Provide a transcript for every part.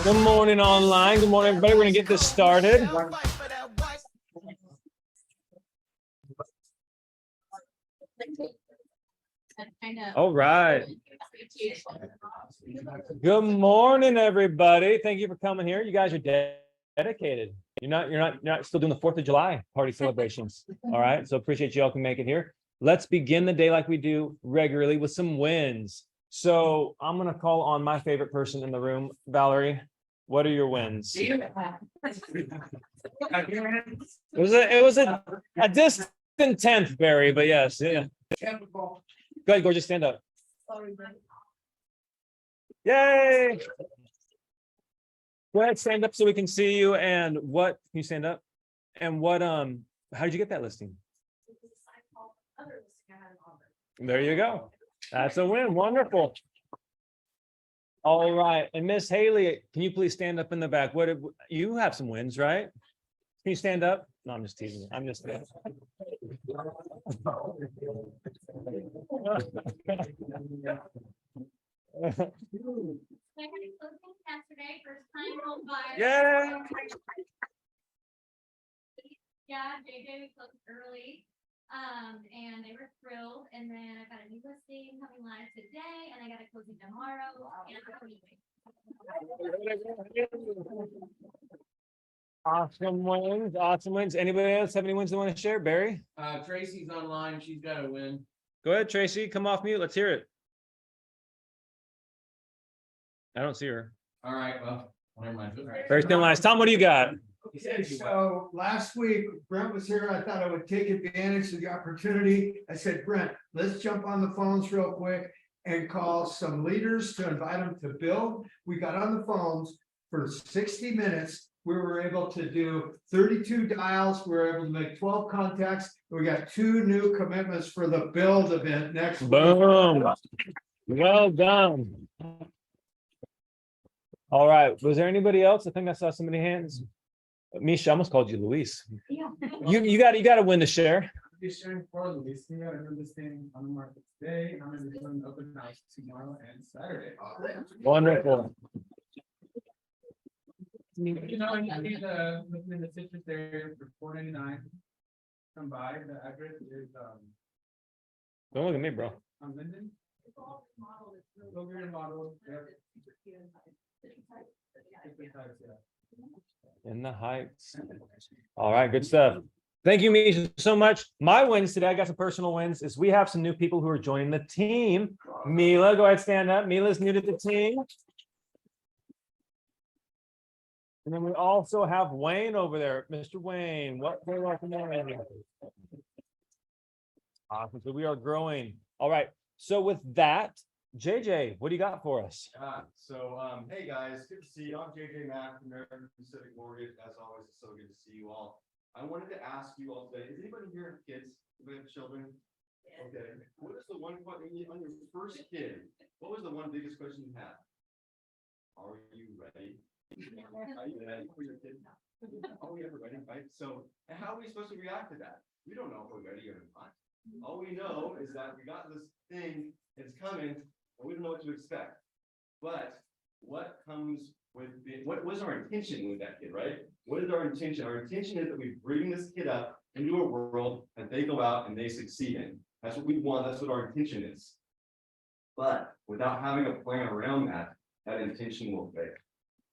Good morning online. Good morning, everybody. We're going to get this started. All right. Good morning, everybody. Thank you for coming here. You guys are dedicated. You're not still doing the 4th of July party celebrations. All right. So appreciate you all can make it here. Let's begin the day like we do regularly with some wins. So I'm going to call on my favorite person in the room, Valerie. What are your wins? It was a distant 10th, Barry, but yes. Yeah. Go ahead, gorgeous, stand up. Yay! Go ahead, stand up so we can see you. And what can you stand up? And what how did you get that listing? There you go. That's a win. Wonderful. All right. And Miss Haley, can you please stand up in the back? You have some wins, right? Can you stand up? No, I'm just teasing you. I'm just kidding. Yeah. Yeah, JJ closed early. And they were thrilled. And then I got a new listing coming live today, and I got a closing tomorrow. Awesome wins. Awesome wins. Anybody else have any wins they want to share? Barry? Tracy's online. She's got a win. Go ahead, Tracy. Come off mute. Let's hear it. I don't see her. All right. Well, never mind. Very thin lines. Tom, what do you got? So last week, Brent was here. I thought I would take advantage of the opportunity. I said, Brent, let's jump on the phones real quick and call some leaders to invite them to build. We got on the phones for 60 minutes. We were able to do 32 dials. We were able to make 12 contacts. We got 2 new commitments for the build event next week. Boom. Well done. All right. Was there anybody else? I think I saw so many hands. Misha, I almost called you Luis. Yeah. You got to win the share. You're sharing for Luis. I know this thing on the market today. I'm going to be doing open house tomorrow and Saturday. Wonderful. You know, I need the citrus area for $4.99. Come by. The address is Don't look at me, bro. on Linden. Model. In the Heights. All right, good stuff. Thank you, Misha, so much. My wins today, I got some personal wins, is we have some new people who are joining the team. Mila, go ahead, stand up. Mila's new to the team. And then we also have Wayne over there. Mr. Wayne, welcome. Awesome. So we are growing. All right. So with that, JJ, what do you got for us? Hey guys, good to see you. I'm JJ Mack from American Pacific Mortgage. As always, it's so good to see you all. I wanted to ask you all today, is anybody here have kids? Anybody have children? Okay. What is the one question on your first kid? What was the one biggest question you had? Are you ready? Are you ready for your kid? Are we ever ready, right? So, and how are we supposed to react to that? We don't know if we're ready or not. All we know is that we got this thing, it's coming, and we don't know what to expect. But what comes with what was our intention with that kid, right? What is our intention? Our intention is that we bring this kid up into a world that they go out and they succeed in. That's what we want. That's what our intention is. But without having a plan around that, that intention will fail.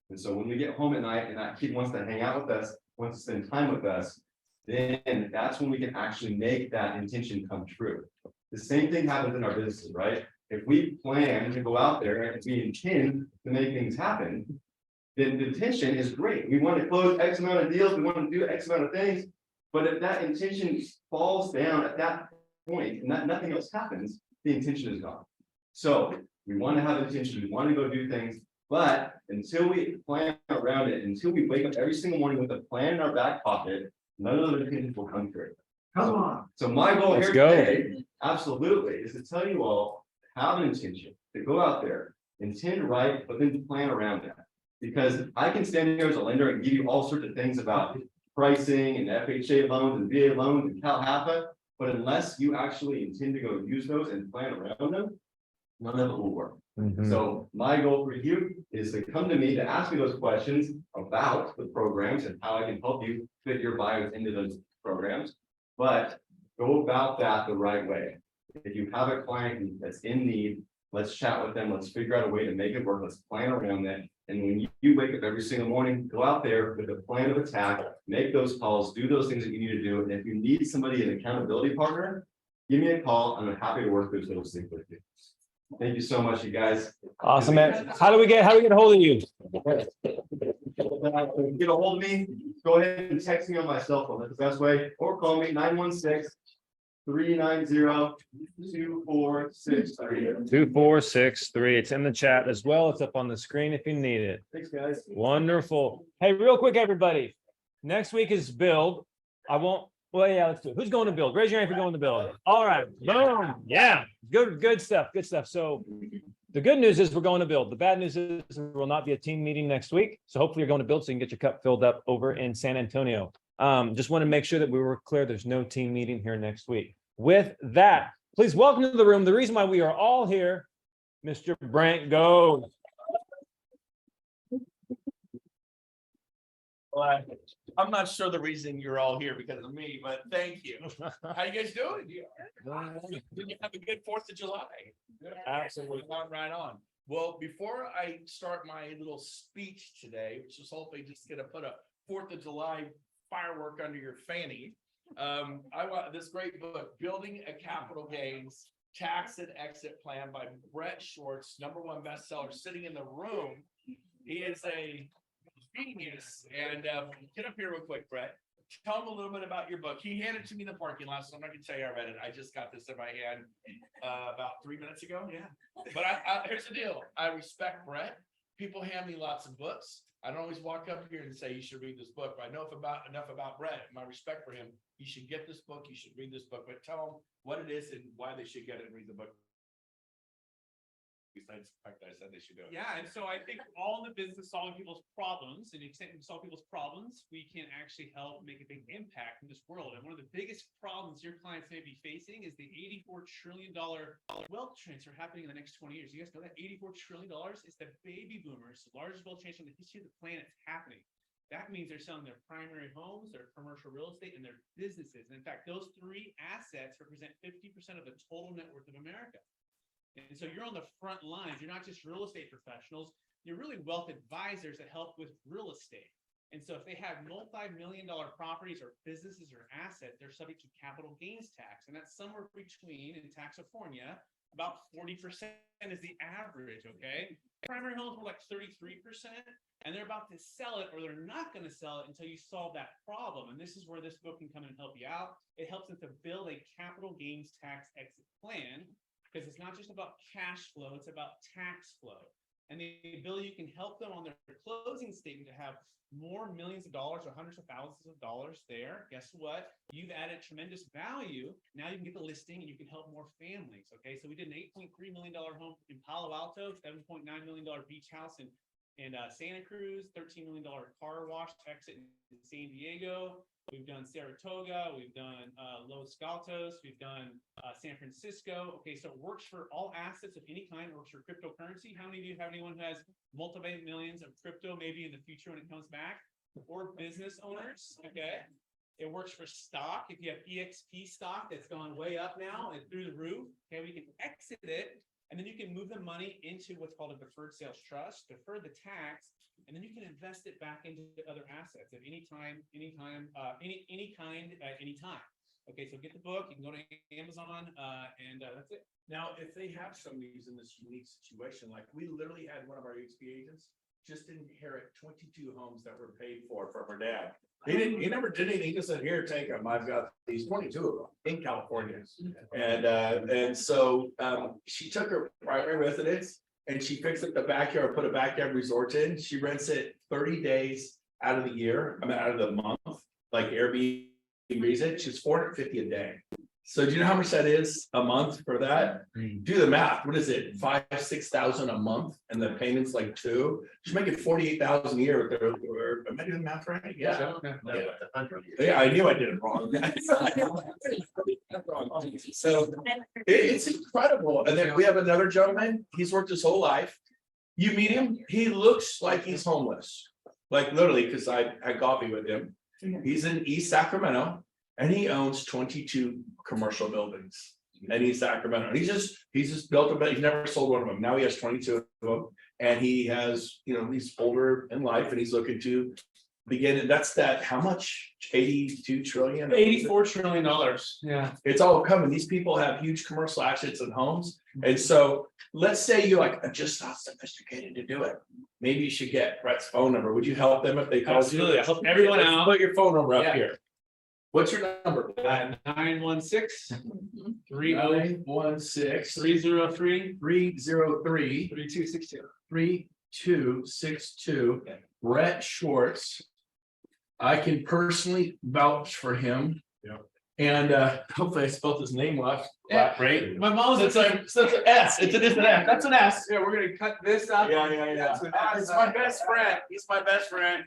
And so when we get home at night and that kid wants to hang out with us, wants to spend time with us, then that's when we can actually make that intention come true. The same thing happens in our businesses, right? If we plan to go out there and we intend to make things happen, then the intention is great. We want to close X amount of deals, we want to do X amount of things. But if that intention falls down at that point and that nothing else happens, the intention is gone. So we want to have intention, we want to go do things, but until we plan around it, until we wake up every single morning with a plan in our back pocket, none of the intentions will come true. Come on. So my goal Let's here go. today, absolutely, is to tell you all, have an intention, to go out there, intend right, but then plan around that. Because I can stand here as a lender and give you all sorts of things about pricing and FHA loans and VA loans and Cal HAPA, but unless you actually intend to go use those and plan around them, none of it will work. Mhm. So my goal for you is to come to me to ask me those questions about the programs and how I can help you fit your buyers into those programs. But go about that the right way. If you have a client that's in need, let's chat with them. Let's figure out a way to make it work. Let's plan around that. And when you wake up every single morning, go out there with a plan of attack, make those calls, do those things that you need to do. And if you need somebody, an accountability partner, give me a call. I'm happy to work through those things with you. Thank you so much, you guys. Awesome, man. How do we get a hold of you? Get a hold of me, go ahead and text me on my cell phone. That's the best way, or call me 916-390-2463. 2463. It's in the chat as well. It's up on the screen if you need it. Thanks, guys. Wonderful. Hey, real quick, everybody. Next week is build. Well, yeah, let's do it. Who's going to build? Raise your hand if you're going to build. All right. Boom. Yeah. Good stuff. Good stuff. So the good news is we're going to build. The bad news is there will not be a team meeting next week. So hopefully you're going to build so you can get your cup filled up over in San Antonio. Just want to make sure that we were clear. There's no team meeting here next week. With that, please welcome to the room. The reason why we are all here, Mr. Brent Gove. Well, I'm not sure the reason you're all here because of me, but thank you. How you guys doing? Did you have a good 4th of July? Absolutely. Right on. Well, before I start my little speech today, which is hopefully just gonna put a 4th of July firework under your fanny. I want this great book, Building a Capital Gains Tax and Exit Plan by Brett Schwartz, #1 bestseller, sitting in the room. He is a genius. And get up here real quick, Brett. Tell him a little bit about your book. He handed it to me in the parking lot, so I'm not gonna tell you I read it. I just got this in my hand about 3 minutes ago. Yeah. But here's the deal. I respect Brett. People hand me lots of books. I don't always walk up here and say you should read this book, but I know enough about Brett. My respect for him. You should get this book. You should read this book. But tell them what it is and why they should get it and read the book. Besides the fact that I said they should do it. Yeah, and so I think all in the business solving people's problems, and except we solve people's problems, we can actually help make a big impact in this world. And one of the biggest problems your clients may be facing is the $84 trillion wealth transfer happening in the next 20 years. You guys know that $84 trillion is the baby boomers, the largest wealth transfer in the history of the planet happening. That means they're selling their primary homes, their commercial real estate, and their businesses. And in fact, those three assets represent 50% of the total net worth of America. And so you're on the front lines. You're not just real estate professionals. You're really wealth advisors that help with real estate. And so if they have multi-million-dollar properties or businesses or assets, they're subject to capital gains tax. And that's somewhere between, in California, about 40% is the average, okay? Primary homes were like 33%, and they're about to sell it, or they're not going to sell it until you solve that problem. And this is where this book can come and help you out. It helps them to build a capital gains tax exit plan, because it's not just about cash flow, it's about tax flow. And the ability you can help them on their closing statement to have more millions of dollars or hundreds of thousands of dollars there. Guess what? You've added tremendous value. Now you can get the listing and you can help more families. Okay, so we did an $8.3 million home in Palo Alto, $7.9 million beach house in Santa Cruz, $13 million car wash exit in San Diego. We've done Saratoga, we've done Los Gatos, we've done San Francisco. Okay, so it works for all assets of any kind. It works for cryptocurrency. How many of you have anyone who has multi-millions of crypto maybe in the future when it comes back? Or business owners, okay? It works for stock. If you have EXP stock that's gone way up now and through the roof, okay, we can exit it, and then you can move the money into what's called a deferred sales trust, defer the tax, and then you can invest it back into other assets at any kind, any time. Okay, so get the book. You can go to Amazon, and that's it. Now, if they have somebody who's in this unique situation, like we literally had one of our HB agents just inherit 22 homes that were paid for from her dad. He never did anything. He just said, "Here, take them. I've got these 22 of them in California." And so she took her primary residence and she fixed up the backyard, put a backyard resort in. She rents it 30 days out of the year. I mean, out of the month, like Airbnb it. She's $450 a day. So do you know how much that is a month for that? Do the math. What is it? 5,000-6,000 a month and the payment's like 2. Should make it 48,000 a year. Or am I doing the math right? Yeah. Yeah, I knew I did it wrong. So it's incredible. And then we have another gentleman. He's worked his whole life. You meet him, he looks like he's homeless. Like literally, because I had coffee with him. He's in East Sacramento and he owns 22 commercial buildings in East Sacramento. And he's just built them, but he's never sold one of them. Now he has 22 of them. And he has, he's older in life and he's looking to begin. And that's how much? 82 trillion? $84 trillion. Yeah. It's all coming. These people have huge commercial assets and homes. And so let's say you're like, I'm just not sophisticated to do it. Maybe you should get Brett's phone number. Would you help them if they called you? Absolutely. I help everyone out. Put your phone number up Yeah. here. What's your number? 916-30 916 303 303 3262. 3262. Brett Schwartz. I can personally vouch for him. Yep. And hopefully I spelled his name left. Yeah. Right. My mom's It's an S. It's an S. That's an S. Yeah, we're gonna cut this up. Yeah. That's an S. It's my best friend. He's my best friend.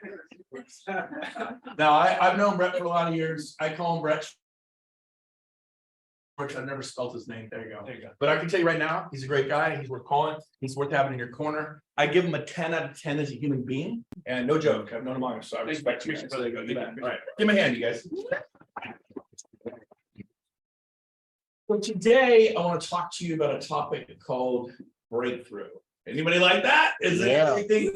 Now, I've known Brett for a lot of years. I call him Brett. Which I've never spelled his name. There you go. There you go. But I can tell you right now, he's a great guy. He's worth calling. He's worth having in your corner. I give him a 10 out of 10 as a human being. And no joke, I've known him long, so I respect you. So there you go. You bet. All right, give me a hand, you guys. So today, I want to talk to you about a topic called breakthrough. Anybody like that? Is it anything?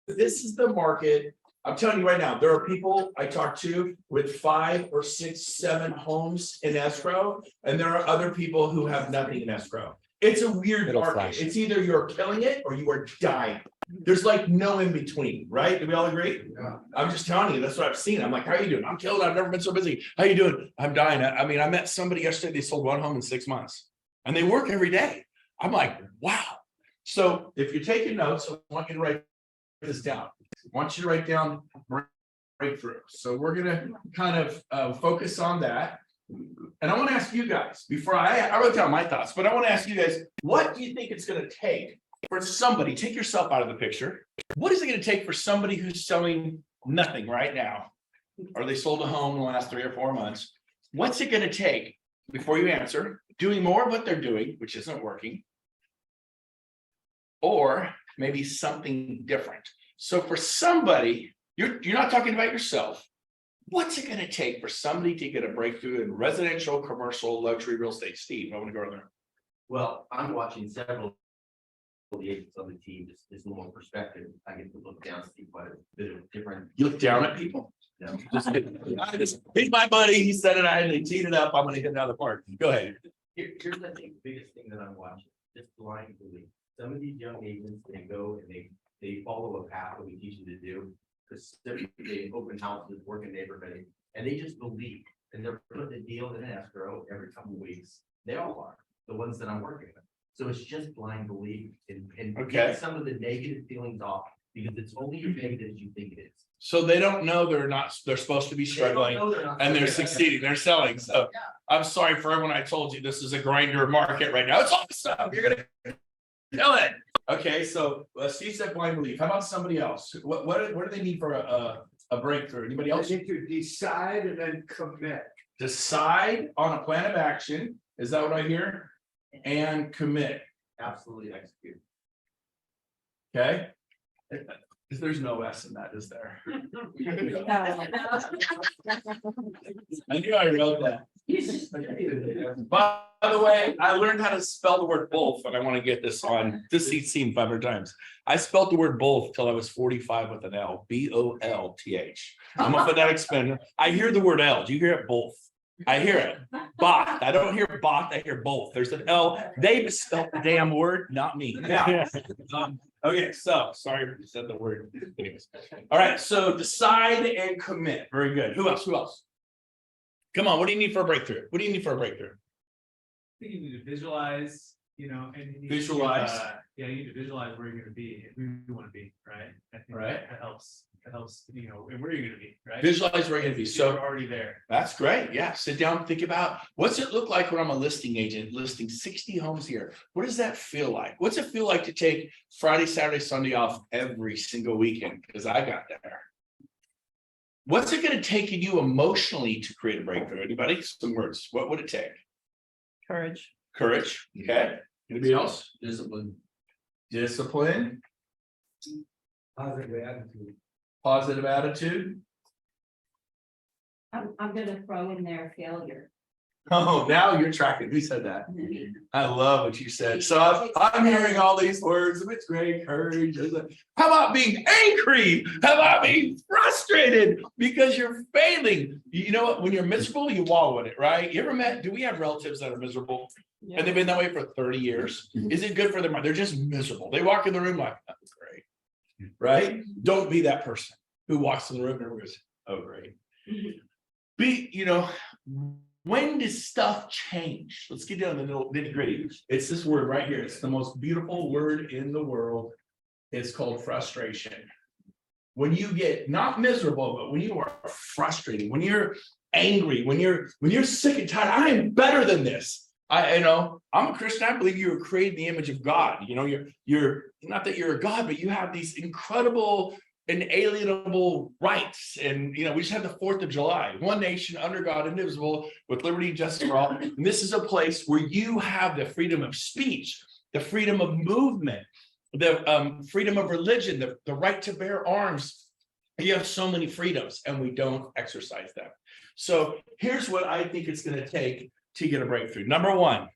This is the market. I'm telling you right now, there are people I talk to with 5 or 6, 7 homes in escrow, and there are other people who have nothing in escrow. It's a weird It'll market. flash. It's either you're killing it or you are dying. There's like no in between, right? Do we all agree? Yeah. I'm just telling you, that's what I've seen. I'm like, how are you doing? I'm killing. I've never been so busy. How you doing? I'm dying. I mean, I met somebody yesterday. They sold 1 home in 6 months and they work every day. I'm like, wow. So if you're taking notes, I want you to write this down. I want you to write down breakthrough. So we're gonna kind of focus on that. And I want to ask you guys before I wrote down my thoughts, but I want to ask you guys, what do you think it's going to take for somebody? Take yourself out of the picture. What is it going to take for somebody who's selling nothing right now, or they sold a home in the last 3 or 4 months? What's it going to take before you answer? Doing more of what they're doing, which isn't working, or maybe something different. So for somebody, you're not talking about yourself. What's it going to take for somebody to get a breakthrough in residential, commercial, luxury real estate? Steve, I want to go there. Well, I'm watching several of the agents on the team, just this little perspective. I get to look down, see quite a bit of different. You look down at people. Yeah. He's my buddy. He said it. I teed it up. I'm going to hit it out of the park. Go ahead. Here's I think the biggest thing that I'm watching, just blind belief. Some of these young agents, they go and they follow a path that we teach them to do. Because they open houses, work in neighborhoods, and they just believe, and they're putting the deal in escrow every couple of weeks. They all are, the ones that I'm working with. So it's just blind belief and Okay. get some of the negative feelings off, because it's only as negative as you think it is. So they don't know they're supposed to be struggling They don't know they're not and they're struggling. succeeding. They're selling. So I'm sorry for everyone. I told you this is a grinder market right now. It's awesome. You're going to kill it. Okay, so Steve said blind belief. How about somebody else? What do they need for a breakthrough? Anybody I else? think you decide and then commit. Decide on a plan of action. Is that what I hear? And commit. Absolutely execute. Okay. There's no S in that, is there? I knew I wrote that. By the way, I learned how to spell the word both, and I want to get this on this seat's seen 500 times. I spelled the word both till I was 45 with an L, BOLTH. I'm a phonetic spinner. I hear the word L. Do you hear it both? I hear it. Bot. I don't hear bot. I hear both. There's an L. They misspelled the damn word, not me. Now, okay, so sorry you said the word. Anyways. All right, so decide and commit. Very good. Who else? Who else? Come on, what do you need for a breakthrough? What do you need for a breakthrough? I think you need to visualize, and you need Visualize. To, you need to visualize where you're gonna be, and who you wanna be, right? I think Right. that helps It helps, and where you're gonna be, right? Visualize where you're gonna be. So You're already there. that's great. Yeah. Sit down, think about what's it look like when I'm a listing agent listing 60 homes here. What does that feel like? What's it feel like to take Friday, Saturday, Sunday off every single weekend? Because I got there. What's it going to take in you emotionally to create a breakthrough? Anybody? Some words. What would it take? Courage. Courage. Okay. Anybody else? Discipline. Discipline. Positive attitude. Positive attitude. I'm gonna throw in there failure. Oh, now you're tracking. Who said that? I love what you said. So I'm hearing all these words. It's great courage. How about being angry? How about being frustrated because you're failing? You know what? When you're miserable, you wallow in it, right? You ever met? Do we have relatives that are miserable and they've been that way for 30 years? Is it good for them? They're just miserable. They walk in the room like, that's great, right? Don't be that person who walks in the room and everyone goes, oh, great. Be, when does stuff change? Let's get down to the nitty gritty. It's this word right here. It's the most beautiful word in the world. It's called frustration. When you get not miserable, but when you are frustrated, when you're angry, when you're sick and tired, I am better than this. I'm a Christian. I believe you were created in the image of God. You're not that you're a God, but you have these incredible inalienable rights. And we just had the 4th of July, one nation under God, indivisible, with liberty and justice for all. And this is a place where you have the freedom of speech, the freedom of movement, the freedom of religion, the right to bear arms. You have so many freedoms and we don't exercise them. So here's what I think it's going to take to get a breakthrough. Number one,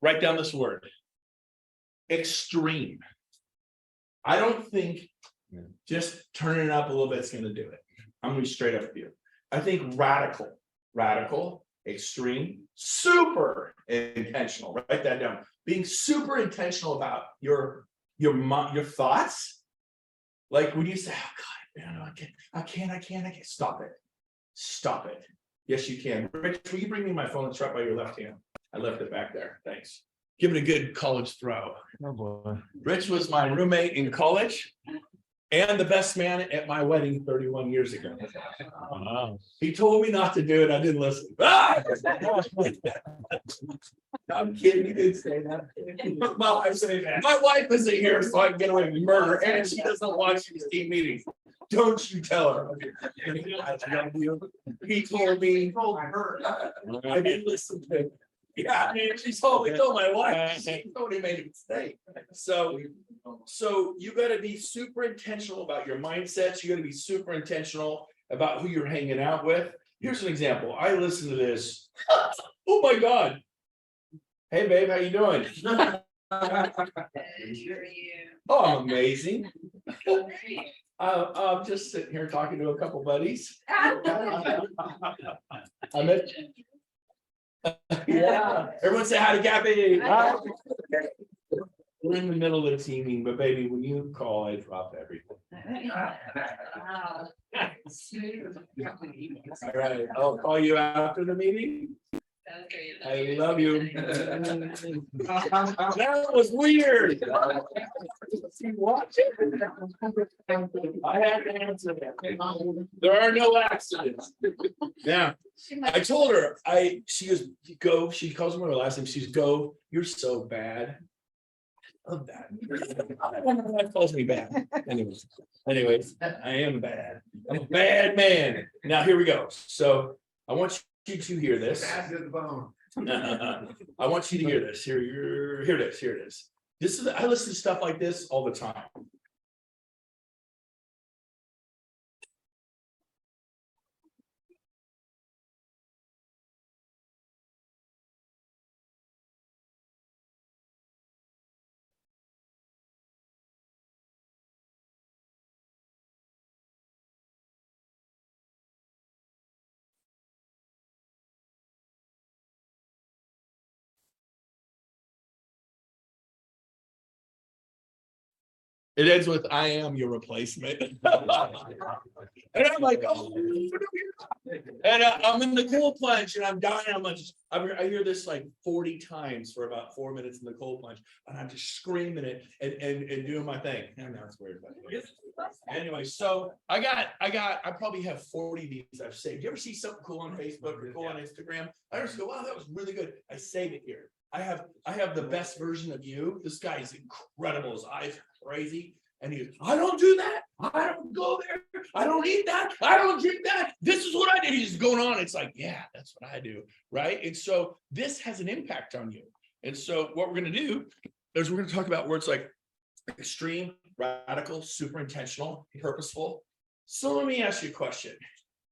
write down this word: extreme. I don't think just turning it up a little bit is going to do it. I'm going to be straight up with you. I think radical, extreme, super intentional. Write that down. Being super intentional about your thoughts. Like when you say, "Oh God, man, I can't." Stop it. Yes, you can. Rich, will you bring me my phone? It's right by your left hand. I left it back there. Thanks. Give it a good college throw. Oh, boy. Rich was my roommate in college and the best man at my wedding 31 years ago. Wow. He told me not to do it. I didn't listen. Ah! I'm kidding. He didn't say that. My wife isn't here, so I can get away with murder, and she doesn't watch these team meetings. Don't you tell her. He told me. I didn't listen to him. Yeah, she told my wife. She told me made a mistake. So you got to be super intentional about your mindsets. You got to be super intentional about who you're hanging out with. Here's an example. I listen to this. Oh my God. Hey babe, how you doing? Oh, I'm amazing. I'm just sitting here talking to a couple buddies. I met. Yeah, everyone say hi to Gabby. We're in the middle of the teaming, but baby, when you call, I drop everything. All right, I'll call you after the meeting. I love you. That was weird. Watch it. I had to answer that. There are no accidents. Now, I told her, she goes, Gove, she calls me her last name. She's Gove, you're so bad. I love that. I wonder why calls me bad. Anyways, I am bad. I'm a bad man. Now, here we go. So I want you to hear this. Bad to the bone. I want you to hear this. Here it is. I listen to stuff like this all the time. It ends with "I am your replacement." And I'm like, oh. And I'm in the cold plunge and I'm dying. I hear this like 40 times for about 4 minutes in the cold plunge, and I'm just screaming it and doing my thing. And that's weird. Anyway, so I probably have 40 of these I've saved. You ever see something cool on Facebook or cool on Instagram? I just go, wow, that was really good. I save it here. I have the best version of you. This guy is incredible. His eyes are crazy. And he goes, I don't do that. I don't go there. I don't eat that. I don't drink that. This is what I did. He's just going on. It's like, yeah, that's what I do. Right. And so this has an impact on you. And so what we're going to do is we're going to talk about words like extreme, radical, super intentional, purposeful. So let me ask you a question.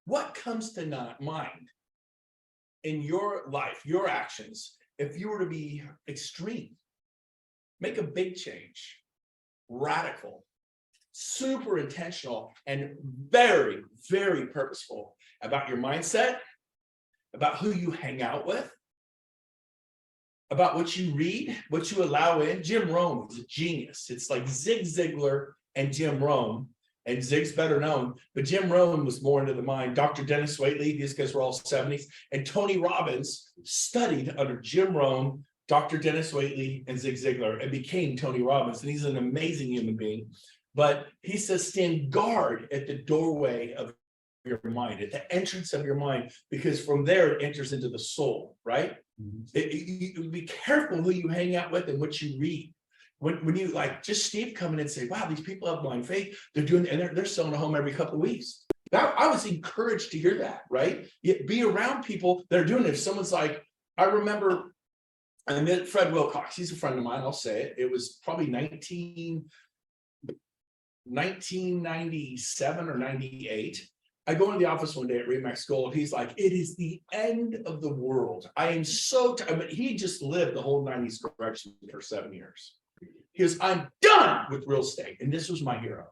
What comes to mind in your life, your actions, if you were to be extreme, make a big change, radical, super intentional, and very, very purposeful about your mindset, about who you hang out with, about what you read, what you allow in. Jim Rohn is a genius. It's like Zig Ziglar and Jim Rohn, and Zig's better known, but Jim Rohn was more into the mind. Dr. Dennis Waitley, these guys were all 70s, and Tony Robbins studied under Jim Rohn, Dr. Dennis Waitley, and Zig Ziglar, and became Tony Robbins, and he's an amazing human being. But he says, stand guard at the doorway of your mind, at the entrance of your mind, because from there it enters into the soul, right? You be careful who you hang out with and what you read. When you like just Steve come in and say, wow, these people have blind faith, they're doing, and they're selling a home every couple of weeks. I was encouraged to hear that, right? Be around people that are doing it. If someone's like, I remember I met Fred Wilcox, he's a friend of mine, I'll say it. It was probably 1997 or 98. I go into the office one day at Remax School, and he's like, it is the end of the world. I am so tired. But he just lived the whole 90s correction for 7 years. He goes, I'm done with real estate. And this was my hero.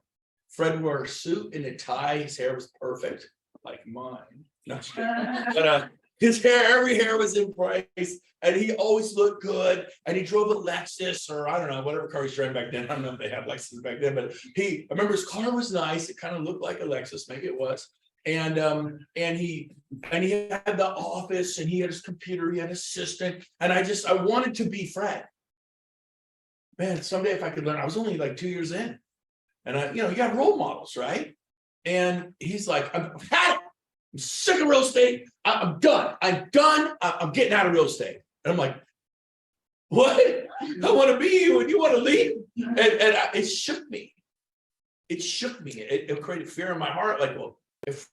Fred wore a suit and a tie. His hair was perfect, like mine. No, but his hair, every hair was in place. And he always looked good. And he drove a Lexus, or I don't know, whatever car he's driving back then. I don't know if they had Lexus back then, but I remember his car was nice. It kind of looked like a Lexus, maybe it was. And he had the office, and he had his computer, he had an assistant. And I wanted to be Fred. Man, someday if I could learn, I was only like 2 years in. And you got role models, right? And he's like, I'm sick of real estate. I'm done. I'm getting out of real estate. And I'm like, what? I want to be you and you want to leave? And it shook me. It shook me. It created fear in my heart. Like, well, if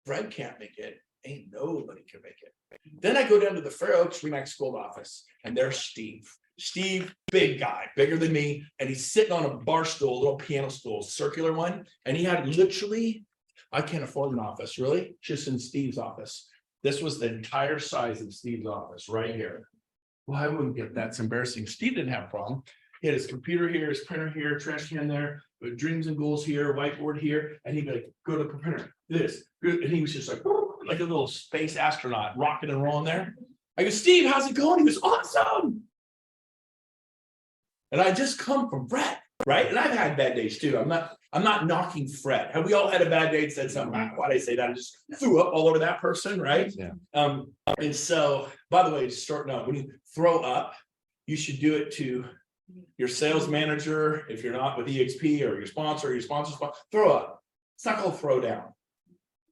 Fred can't make it, ain't nobody can make it. Then I go down to the Fair Oaks Remax School office, and there's Steve. Steve, big guy, bigger than me, and he's sitting on a bar stool, a little piano stool, circular one, and he had literally, I can't afford an office, really, just in Steve's office. This was the entire size of Steve's office right here. Well, I wouldn't get that. It's embarrassing. Steve didn't have a problem. He had his computer here, his printer here, trash can there, dreams and goals here, whiteboard here, and he'd be like, go to the printer, this, and he was just like a little space astronaut, rocking and rolling there. I go, Steve, how's it going? He was awesome. And I just come from Fred, right? And I've had bad days too. I'm not knocking Fred. Have we all had a bad day and said something? Why'd I say that? I just threw up all over that person, right? Yeah. And so, by the way, just starting out, when you throw up, you should do it to your sales manager. If you're not with EXP or your sponsor's sponsor, throw up. It's not called throw down.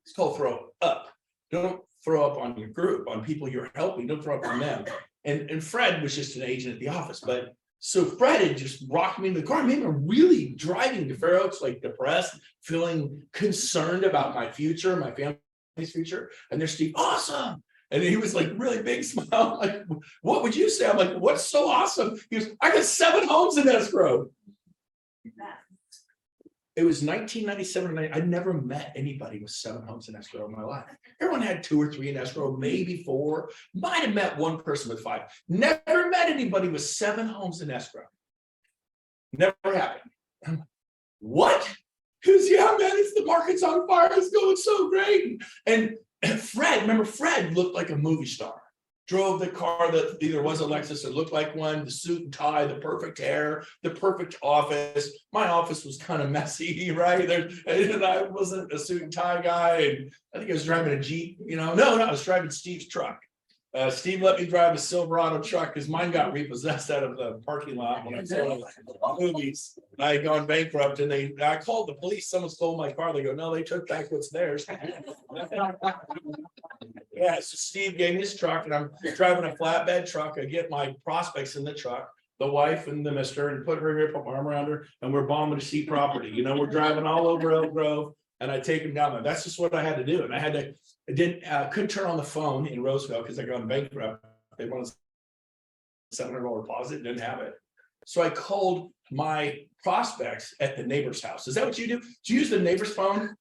It's called throw up. Don't throw up on your group, on people you're helping. Don't throw up on them. And Fred was just an agent at the office, but so Fred had just rocked me in the car. I remember really driving to Fair Oaks, like depressed, feeling concerned about my future, my family's future. And there's Steve, awesome. And he was like really big smile. Like, what would you say? I'm like, what's so awesome? He goes, I got 7 homes in escrow. It was 1997. I never met anybody with 7 homes in escrow in my life. Everyone had 2 or 3 in escrow, maybe 4. Might have met one person with 5. Never met anybody with 7 homes in escrow. Never happened. What? Because yeah, man, it's the market's on fire. It's going so great. And Fred, remember, Fred looked like a movie star. drove the car that either was a Lexus or looked like one, the suit and tie, the perfect hair, the perfect office. My office was kind of messy, right? And I wasn't a suit and tie guy, and I think I was driving a Jeep, no, I was driving Steve's truck. Steve let me drive a Silverado truck because mine got repossessed out of the parking lot when I saw movies. I had gone bankrupt and I called the police. Someone stole my car. They go, no, they took back what's theirs. Yeah, so Steve gave me his truck and I'm driving a flatbed truck. I get my prospects in the truck, the wife and the mister, and put her here, put my arm around her, and we're bombing to see property. We're driving all over Elk Grove. And I take him down there. That's just what I had to do. And I couldn't turn on the phone in Roseville because I got bankrupt. They wanted $700 deposit, didn't have it. So I called my prospects at the neighbor's house. Is that what you do? Do you use the neighbor's phone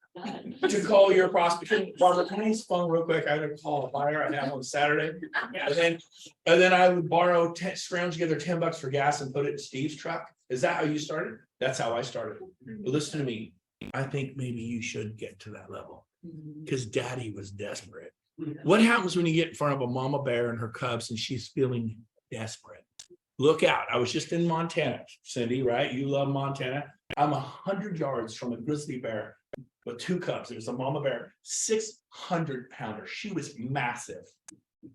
to call your prospect? Barbara, can I use the phone real quick? I had to call a buyer I have on Saturday. And then I would borrow scrounge together $10 for gas and put it in Steve's truck. Is that how you started? That's how I started. But listen to me. I think maybe you should get to that level because daddy was desperate. What happens when you get in front of a mama bear and her cubs and she's feeling desperate? Look out. I was just in Montana, Cindy, right? You love Montana. I'm 100 yards from a grizzly bear with 2 cubs. It was a mama bear, 600-pounder. She was massive,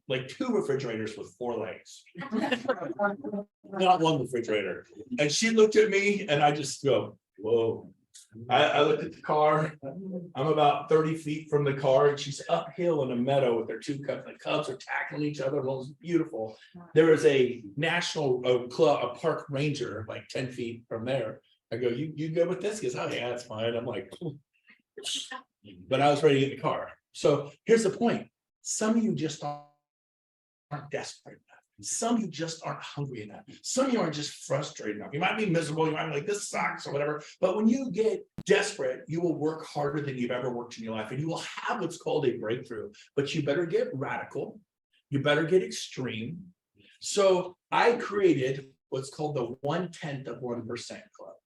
like 2 refrigerators with 4 legs. Not 1 refrigerator. And she looked at me and I just go, whoa. I looked at the car. I'm about 30 feet from the car, and she's uphill in a meadow with her 2 cubs. The cubs are tackling each other. It was beautiful. There was a national club, a park ranger, like 10 feet from there. I go, you good with this? He goes, oh yeah, that's fine. I'm like, but I was ready to get in the car. So here's the point. Some of you just aren't desperate enough. Some of you just aren't hungry enough. Some of you aren't just frustrated enough. You might be miserable. You might be like, this sucks or whatever. But when you get desperate, you will work harder than you've ever worked in your life. And you will have what's called a breakthrough. But you better get radical. You better get extreme. So I created what's called the 1/10 of 1% club.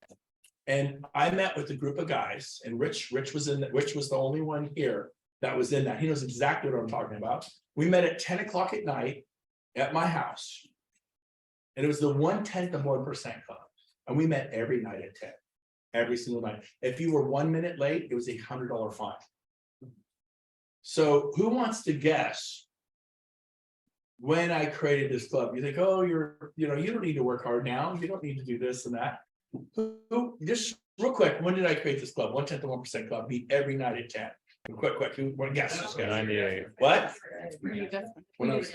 And I met with a group of guys, and Rich was the only one here that was in that. He knows exactly what I'm talking about. We met at 10 o'clock at night at my house. And it was the 1/10 of 1% club. And we met every night at 10, every single night. If you were 1 minute late, it was a $100 fine. So who wants to guess when I created this club? You think, oh, you don't need to work hard now. You don't need to do this and that. Who, just real quick, when did I create this club? 1/10 of 1% club, meet every night at 10. Quick, who, what guess this guy? 98. What? When I was,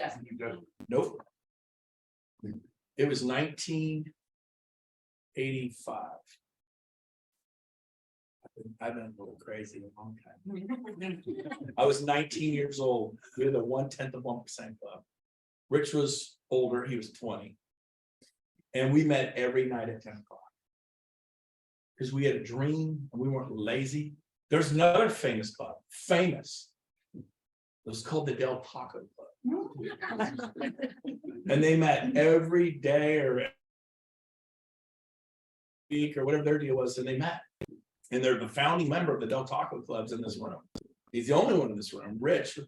nope. It was 1985. I've been a little crazy a long time. I was 19 years old. We were the 1/10 of 1% club. Rich was older, he was 20. And we met every night at 10 o'clock. Because we had a dream and we weren't lazy. There's another famous club, famous. It was called the Del Taco Club. And they met every day or week or whatever their deal was, and they met. And they're the founding member of the Del Taco Clubs in this room. He's the only one in this room. Rich,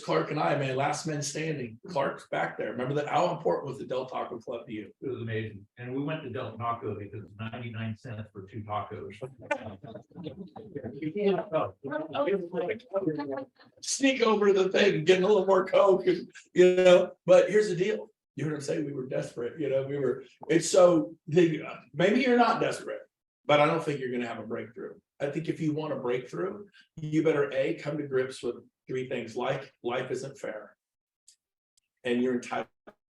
Clark, and I, man, last men standing. Clark's back there. Remember that? How important was the Del Taco Club to you? It was amazing. And we went to Del Taco because it's 99 cents for 2 tacos. Sneak over to the thing, getting a little more Coke, and, but here's the deal. You heard him say we were desperate, it's so, maybe you're not desperate, but I don't think you're gonna have a breakthrough. I think if you want a breakthrough, you better come to grips with 3 things. Life isn't fair. And you're entitled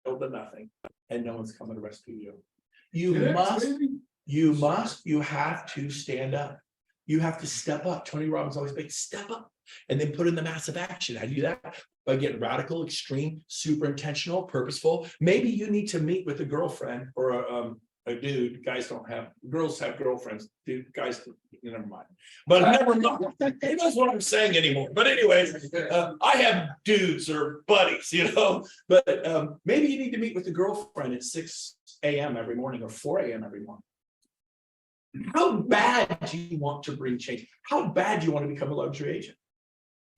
to nothing, and no one's coming to rescue you. You have to stand up. You have to step up. Tony Robbins always makes step up and then put in the massive action. How do you do that? By getting radical, extreme, super intentional, purposeful. Maybe you need to meet with a girlfriend or a dude. Girls have girlfriends. Dude, guys, never mind. But never mind. He knows what I'm saying anymore. But anyways, I have dudes or buddies, But maybe you need to meet with a girlfriend at 6 a.m. every morning or 4 a.m. every morning. How bad do you want to bring change? How bad do you want to become a luxury agent?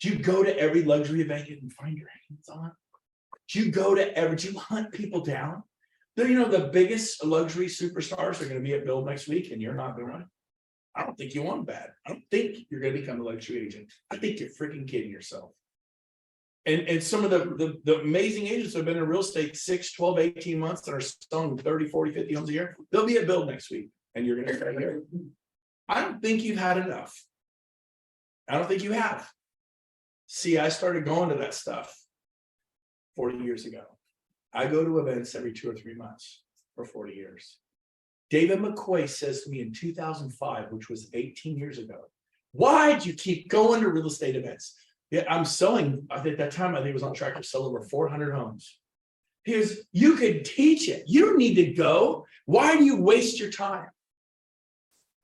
Do you go to every luxury event and find your hands on? Do you go to do you hunt people down? The biggest luxury superstars are gonna be at Build next week and you're not going. I don't think you want that. I don't think you're gonna become a luxury agent. I think you're freaking kidding yourself. And some of the amazing agents that have been in real estate 6, 12, 18 months that are selling 30, 40, 50 homes a year, they'll be at Build next week and you're gonna stay here. I don't think you've had enough. I don't think you have. See, I started going to that stuff 40 years ago. I go to events every 2 or 3 months for 40 years. David McCoy says to me in 2005, which was 18 years ago, why do you keep going to real estate events? Yeah, I'm selling, at that time, I think it was on track to sell over 400 homes. Because you could teach it. You don't need to go. Why do you waste your time?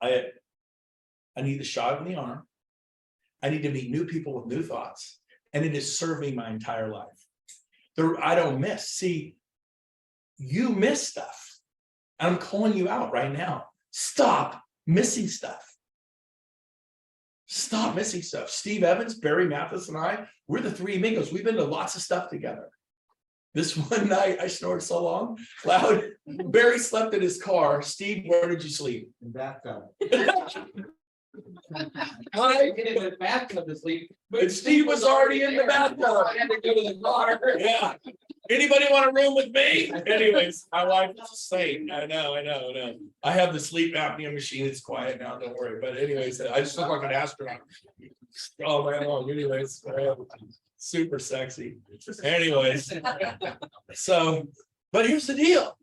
I need the shot in the arm. I need to meet new people with new thoughts. And it is serving my entire life. I don't miss. See, you miss stuff. I'm calling you out right now. Stop missing stuff. Stop missing stuff. Steve Evans, Barry Mathis, and I, we're the three amigos. We've been to lots of stuff together. This one night, I snored so long, loud. Barry slept in his car. Steve, where did you sleep? In bathtub. I get in the bathtub to sleep. But Steve was already in the bathtub. I had to go to the car. Yeah. Anybody want a room with me? Anyways, my wife is the same. I know. I have the sleep apnea machine. It's quiet now. Don't worry. But anyways, I just look like an astronaut. Oh man, long. Anyways, super sexy. Anyways, so, but here's the deal.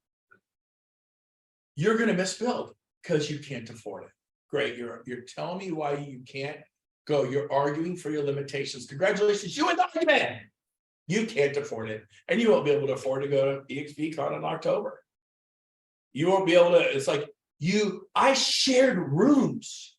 You're gonna misbuild because you can't afford it. Great. You're telling me why you can't go. You're arguing for your limitations. Congratulations, you and the man. You can't afford it, and you won't be able to afford to go to EXPCon in October. You won't be able to. It's like I shared rooms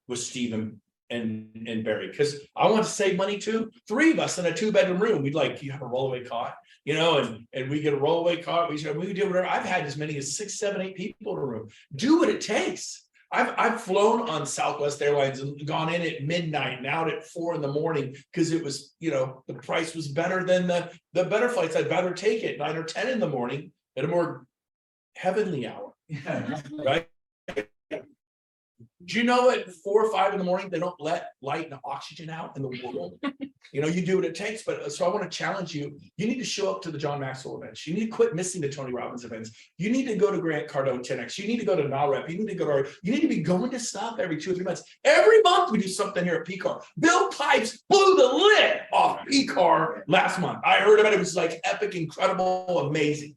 with Stephen and Barry because I want to save money too. 3 of us in a 2-bedroom room. We'd you have a rollaway cot, and we get a rollaway cot. We do whatever. I've had as many as 6, 7, 8 people in a room. Do what it takes. I've flown on Southwest Airlines and gone in at midnight and out at 4 in because it was, the price was better than the better flights. I'd rather take it 9 or 10 in the morning at a more heavenly hour. Right? Do you know at 4 or 5 in the morning, they don't let light and oxygen out in the world? You do what it takes. But so I want to challenge you. You need to show up to the John Maxwell events. You need to quit missing the Tony Robbins events. You need to go to Grant Cardone 10X. You need to go to NAREP. You need to be going to stuff every 2 or 3 months. Every month we do something here at PCAR. Bill Pipes blew the lid off PCAR last month. I heard about it. It was epic, incredible, amazing.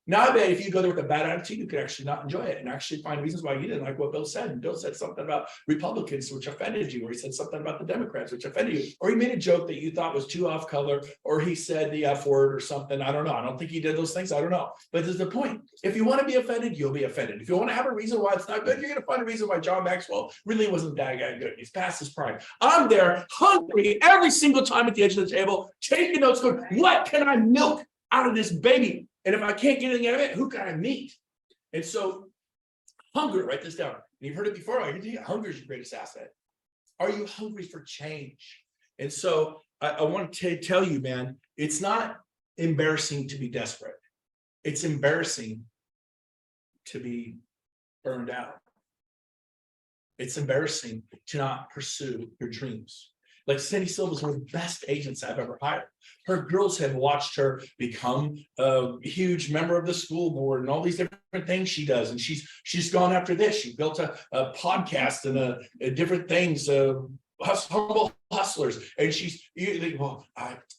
Now, I bet if you go there with a bad attitude, you could actually not enjoy it and actually find reasons why you didn't like what Bill said. And Bill said something about Republicans, which offended you, or he said something about the Democrats, which offended you, or he made a joke that you thought was too off color, or he said the F word or something. I don't know. I don't think he did those things. I don't know. But there's the point. If you want to be offended, you'll be offended. If you want to have a reason why it's not good, you're going to find a reason why John Maxwell really wasn't that guy good. He's past his prime. I'm there hungry every single time at the edge of the table, taking notes, going, what can I milk out of this baby? And if I can't get anything out of it, who can I meet? And so hunger, write this down. You've heard it before. Hunger is your greatest asset. Are you hungry for change? And so I want to tell you, man, it's not embarrassing to be desperate. It's embarrassing to be burned out. It's embarrassing to not pursue your dreams. Cindy Silva is one of the best agents I've ever hired. Her girls have watched her become a huge member of the school board and all these different things she does. And she's gone after this. She built a podcast and a different things, humble hustlers. And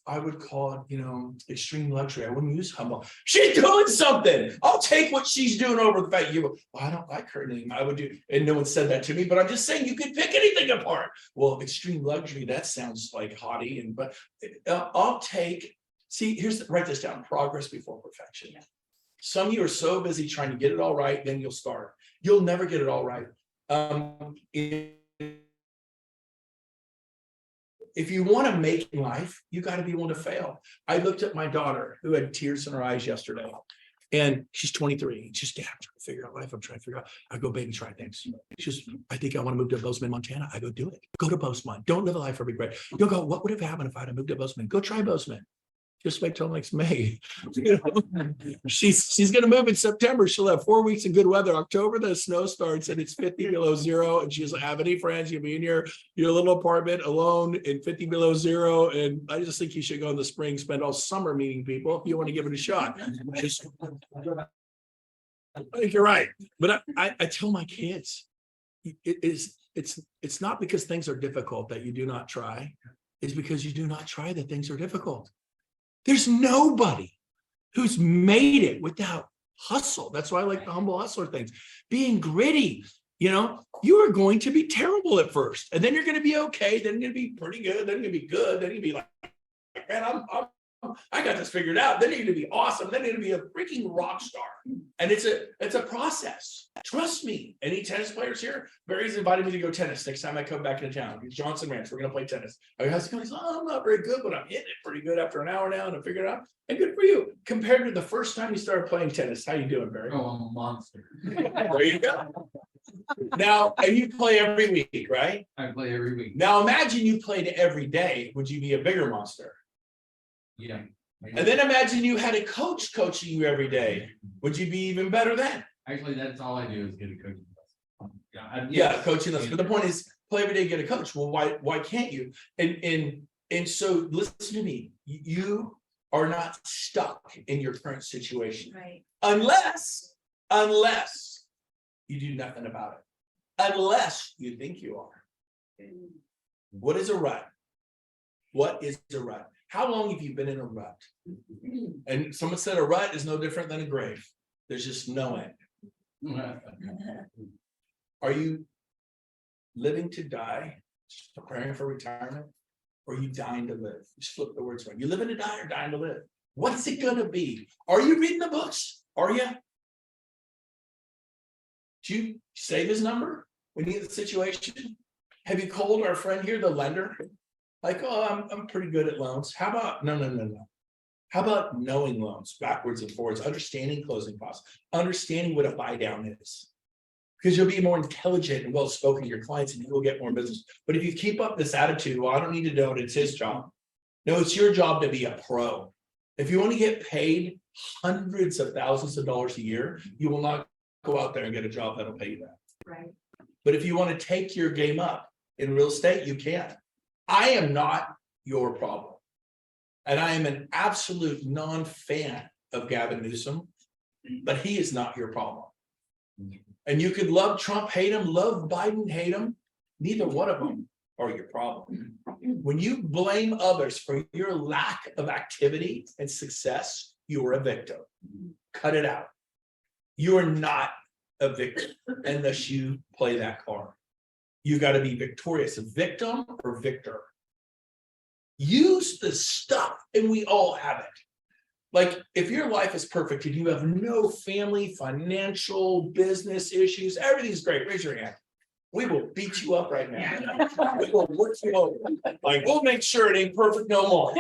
I would call it, extreme luxury. I wouldn't use humble. She's doing something. I'll take what she's doing over the fact I don't like her name. I would do, and no one said that to me, but I'm just saying you could pick anything apart. Well, extreme luxury, that sounds like haughty, but I'll take, write this down, progress before perfection. Yeah. Some of you are so busy trying to get it all right, then you'll start. You'll never get it all right. If you want to make in life, you got to be willing to fail. I looked at my daughter who had tears in her eyes yesterday, and she's 23. She's dad, I'm trying to figure out life. I'm trying to figure out. I go, baby, try things. She's, I think I want to move to Bozeman, Montana. I go, do it. Go to Bozeman. Don't live a life for regret. You'll go, what would have happened if I had moved to Bozeman? Go try Bozeman. Just wait till next May. You know, she's gonna move in September. She'll have 4 weeks of good weather. October, the snow starts and it's 50 below zero, and she doesn't have any friends. You'll be in your little apartment alone in 50 below zero. And I just think you should go in the spring, spend all summer meeting people if you want to give it a shot. Just, I think you're right. But I tell my kids, it's not because things are difficult that you do not try. It's because you do not try that things are difficult. There's nobody who's made it without hustle. That's why I like the humble hustler things. Being gritty, you know, you are going to be terrible at first, and then you're going to be okay. Then you're going to be pretty good. Then you're going to be good. Then you're going to be like, man, I got this figured out. Then you're going to be awesome. Then you're going to be a freaking rock star. And it's a process. Trust me. Any tennis players here? Barry's invited me to go tennis next time I come back into town. Johnson Ranch. We're going to play tennis. How's it going? Oh, I'm not very good, but I'm hitting it pretty good after an hour now, and I figured it out. And good for you. Compared to the first time you started playing tennis, how you doing, Barry? Oh, I'm a monster. There you go. Now, and you play every week, right? I play every week. Now, imagine you played every day. Would you be a bigger monster? Yeah. And then imagine you had a coach coaching you every day. Would you be even better then? Actually, that's all I do is get a coaching lesson. Yeah, coaching us. But the point is, play every day, get a coach. Well, why can't you? And so listen to me. You are not stuck in your current situation. Right. Unless you do nothing about it. Unless you think you are. What is a rut? What is a rut? How long have you been in a rut? And someone said a rut is no different than a grave. There's just no end. Are you living to die, preparing for retirement, or are you dying to live? Just flip the words around. You living to die or dying to live? What's it gonna be? Are you reading the books? Are you? Do you save his number when you get the situation? Have you called our friend here, the lender? Like, oh, I'm pretty good at loans. How about no. How about knowing loans backwards and forwards, understanding closing costs, understanding what a buy down is? Because you'll be more intelligent and well spoken to your clients, and you will get more business. But if you keep up this attitude, well, I don't need to know it, it's his job. No, it's your job to be a pro. If you want to get paid hundreds of thousands of dollars a year, you will not go out there and get a job that'll pay you that. Right. But if you want to take your game up in real estate, you can. I am not your problem. And I am an absolute non-fan of Gavin Newsom, but he is not your problem. And you could love Trump, hate him, love Biden, hate him. Neither one of them are your problem. When you blame others for your lack of activity and success, you are a victim. Cut it out. You are not a victim unless you play that card. You got to be victorious, a victim or victor. Use the stuff, and we all have it. Like, if your life is perfect and you have no family, financial, business issues, everything's great, raise your hand. We will beat you up right now. We will work you over. Like, we'll make sure it ain't perfect no more.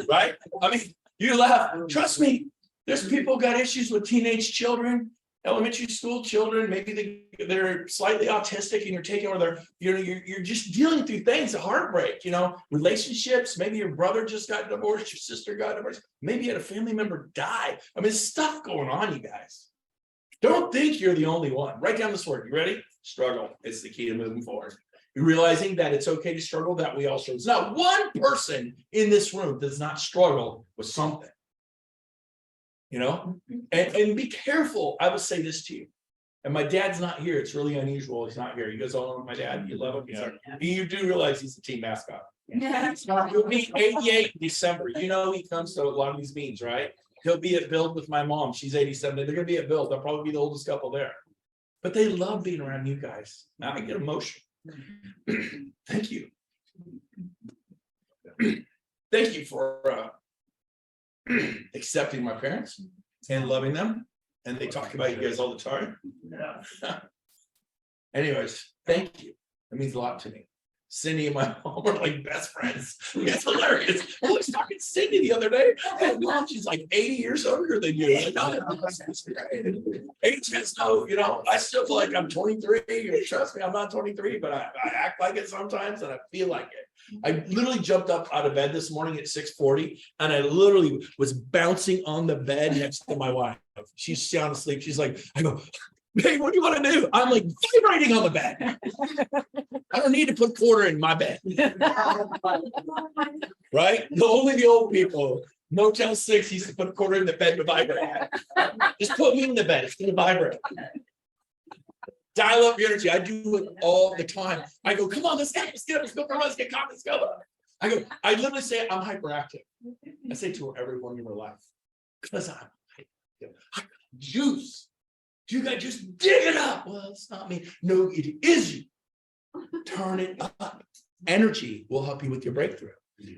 Right? I mean, you laugh. Trust me, there's people got issues with teenage children, elementary school children, maybe they're slightly autistic, and you're taking over you're just dealing through things, a heartbreak, relationships. Maybe your brother just got divorced, your sister got divorced, maybe you had a family member die. I mean, there's stuff going on, you guys. Don't think you're the only one. Write down this word. You ready? Struggle. It's the key to moving forward. You're realizing that it's okay to struggle, that we all struggle. It's not one person in this room does not struggle with something. And be careful. I will say this to you. And my dad's not here. It's really unusual. He's not here. You guys all know my dad. You love him. You do realize he's the team mascot. He'll be 88 in December. He comes to a lot of these meetings, right? He'll be at Build with my mom. She's 87. They're going to be at Build. They'll probably be the oldest couple there. But they love being around you guys. Now I get emotional. Thank you. Thank you for accepting my parents and loving them, and they talk about you guys all the time. Anyways, thank you. It means a lot to me. Cindy and my mom are like best friends. It's hilarious. I was talking to Cindy the other day. And mom, she's like 80 years younger than you. Like, oh, that's great. Age has no, I still feel like I'm 23. Trust me, I'm not 23, but I act like it sometimes and I feel like it. I literally jumped up out of bed this morning at 6:40 and I literally was bouncing on the bed next to my wife. She's sound asleep. She's like, I go, hey, what do you want to do? I'm like vibrating on the bed. I don't need to put quarter in my bed. Right? Only the old people. Motel 6 used to put a quarter in the bed to vibrate. Just put me in the bed. It's going to vibrate. Dial up your energy. I do it all the time. I go, come on, let's get up, let's go, let's get coffee, let's go. I literally say I'm hyperactive. I say to everyone in my life, because I'm hyperactive. Juice. You guys just dig it up. Well, it's not me. No, it is you. Turn it up. Energy will help you with your breakthrough.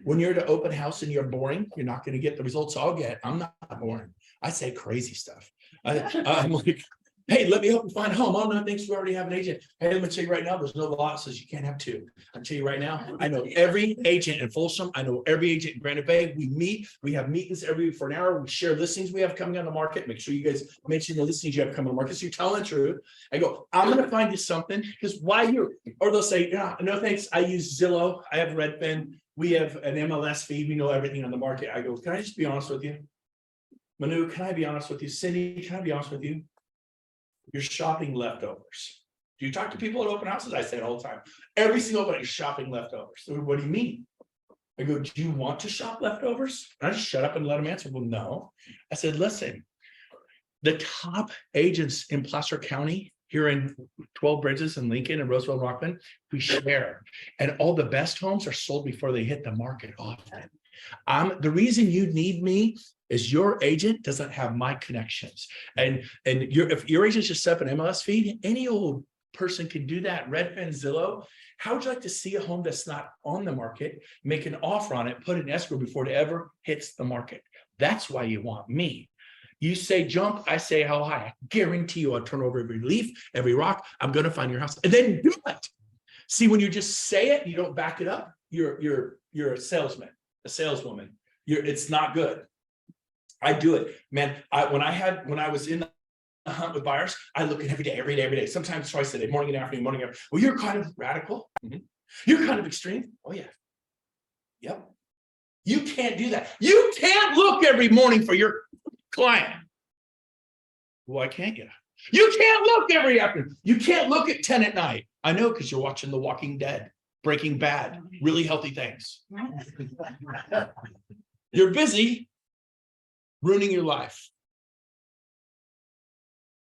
When you're at an open house and you're boring, you're not going to get the results I'll get. I'm not boring. I say crazy stuff. I'm like, hey, let me help you find a home. Oh, no, thanks. We already have an agent. Hey, let me tell you right now, there's no law that says you can't have two. I'll tell you right now, I know every agent in Folsom. I know every agent in Granite Bay. We meet. We have meetings every week for an hour. We share listings we have coming on the market. Make sure you guys mention the listings you have coming on the market. So you're telling the truth. I go, I'm going to find you something because why you? Or they'll say, yeah, no, thanks. I use Zillow. I have Redfin. We have an MLS feed. We know everything on the market. I go, can I just be honest with you? Manu, can I be honest with you? Cindy, can I be honest with you? You're shopping leftovers. Do you talk to people at open houses? I say it all the time. Every single one is shopping leftovers. So what do you mean? I go, do you want to shop leftovers? And I just shut up and let them answer. Well, no. I said, listen, the top agents in Placer County here in 12 Bridges and Lincoln and Roseville and Rockland, we share. And all the best homes are sold before they hit the market often. The reason you need me is your agent doesn't have my connections. And if your agent's just set up an MLS feed, any old person can do that. Redfin, Zillow. How would you like to see a home that's not on the market, make an offer on it, put it in escrow before it ever hits the market? That's why you want me. You say jump, I say how high. I guarantee you I'll turn over every leaf, every rock. I'm going to find your house and then do it. See, when you just say it, you don't back it up. You're a salesman, a saleswoman. It's not good. I do it, man. When I was in the hunt with buyers, I look at every day. Sometimes twice a day, morning and afternoon, morning and afternoon. Well, you're kind of radical. Mm-hmm. You're kind of extreme. Oh yeah. Yep. You can't do that. You can't look every morning for your client. Why can't you? You can't look every afternoon. You can't look at 10 at night. I know because you're watching The Walking Dead, Breaking Bad, really healthy things. You're busy ruining your life.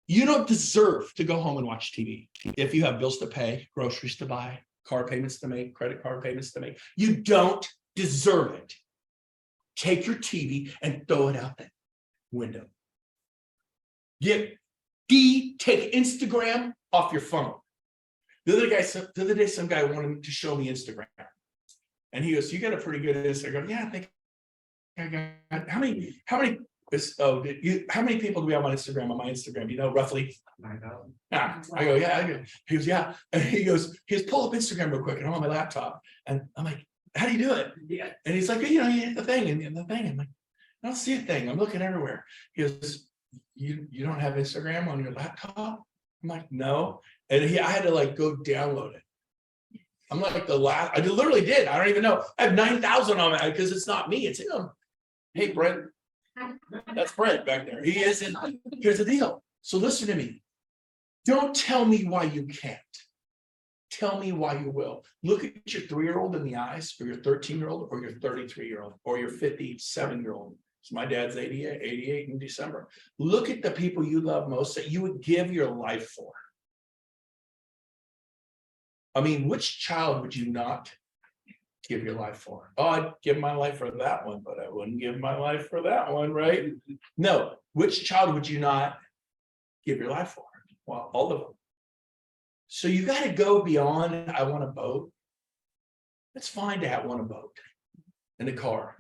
You don't deserve to go home and watch TV if you have bills to pay, groceries to buy, car payments to make, credit card payments to make. You don't deserve it. Take your TV and throw it out the window. Take Instagram off your phone. The other day, some guy wanted to show me Instagram. And he goes, you got a pretty good Instagram. Yeah, I think I got, how many people do we have on Instagram? On my Instagram, you know, roughly 9,000. I go, yeah. He goes, yeah. And he goes, pull up Instagram real quick. And I'm on my laptop. And I'm like, how do you do it? Yeah. And he's like, you hit the thing and the thing. I'm like, I don't see a thing. I'm looking everywhere. He goes, you don't have Instagram on your laptop? I'm like, no. And I had to like go download it. I'm like I literally did. I don't even know. I have 9,000 on it because it's not me, it's him. Hey, Brent. That's Brent back there. He isn't. Here's the deal. So listen to me. Don't tell me why you can't. Tell me why you will. Look at your 3-year-old in the eyes, or your 13-year-old, or your 33-year-old, or your 57-year-old. So my dad's 88 in December. Look at the people you love most that you would give your life for. I mean, which child would you not give your life for? Oh, I'd give my life for that one, but I wouldn't give my life for that one, right? No, which child would you not give your life for? Well, all of them. So you got to go beyond, I want a boat. It's fine to want a boat and a car.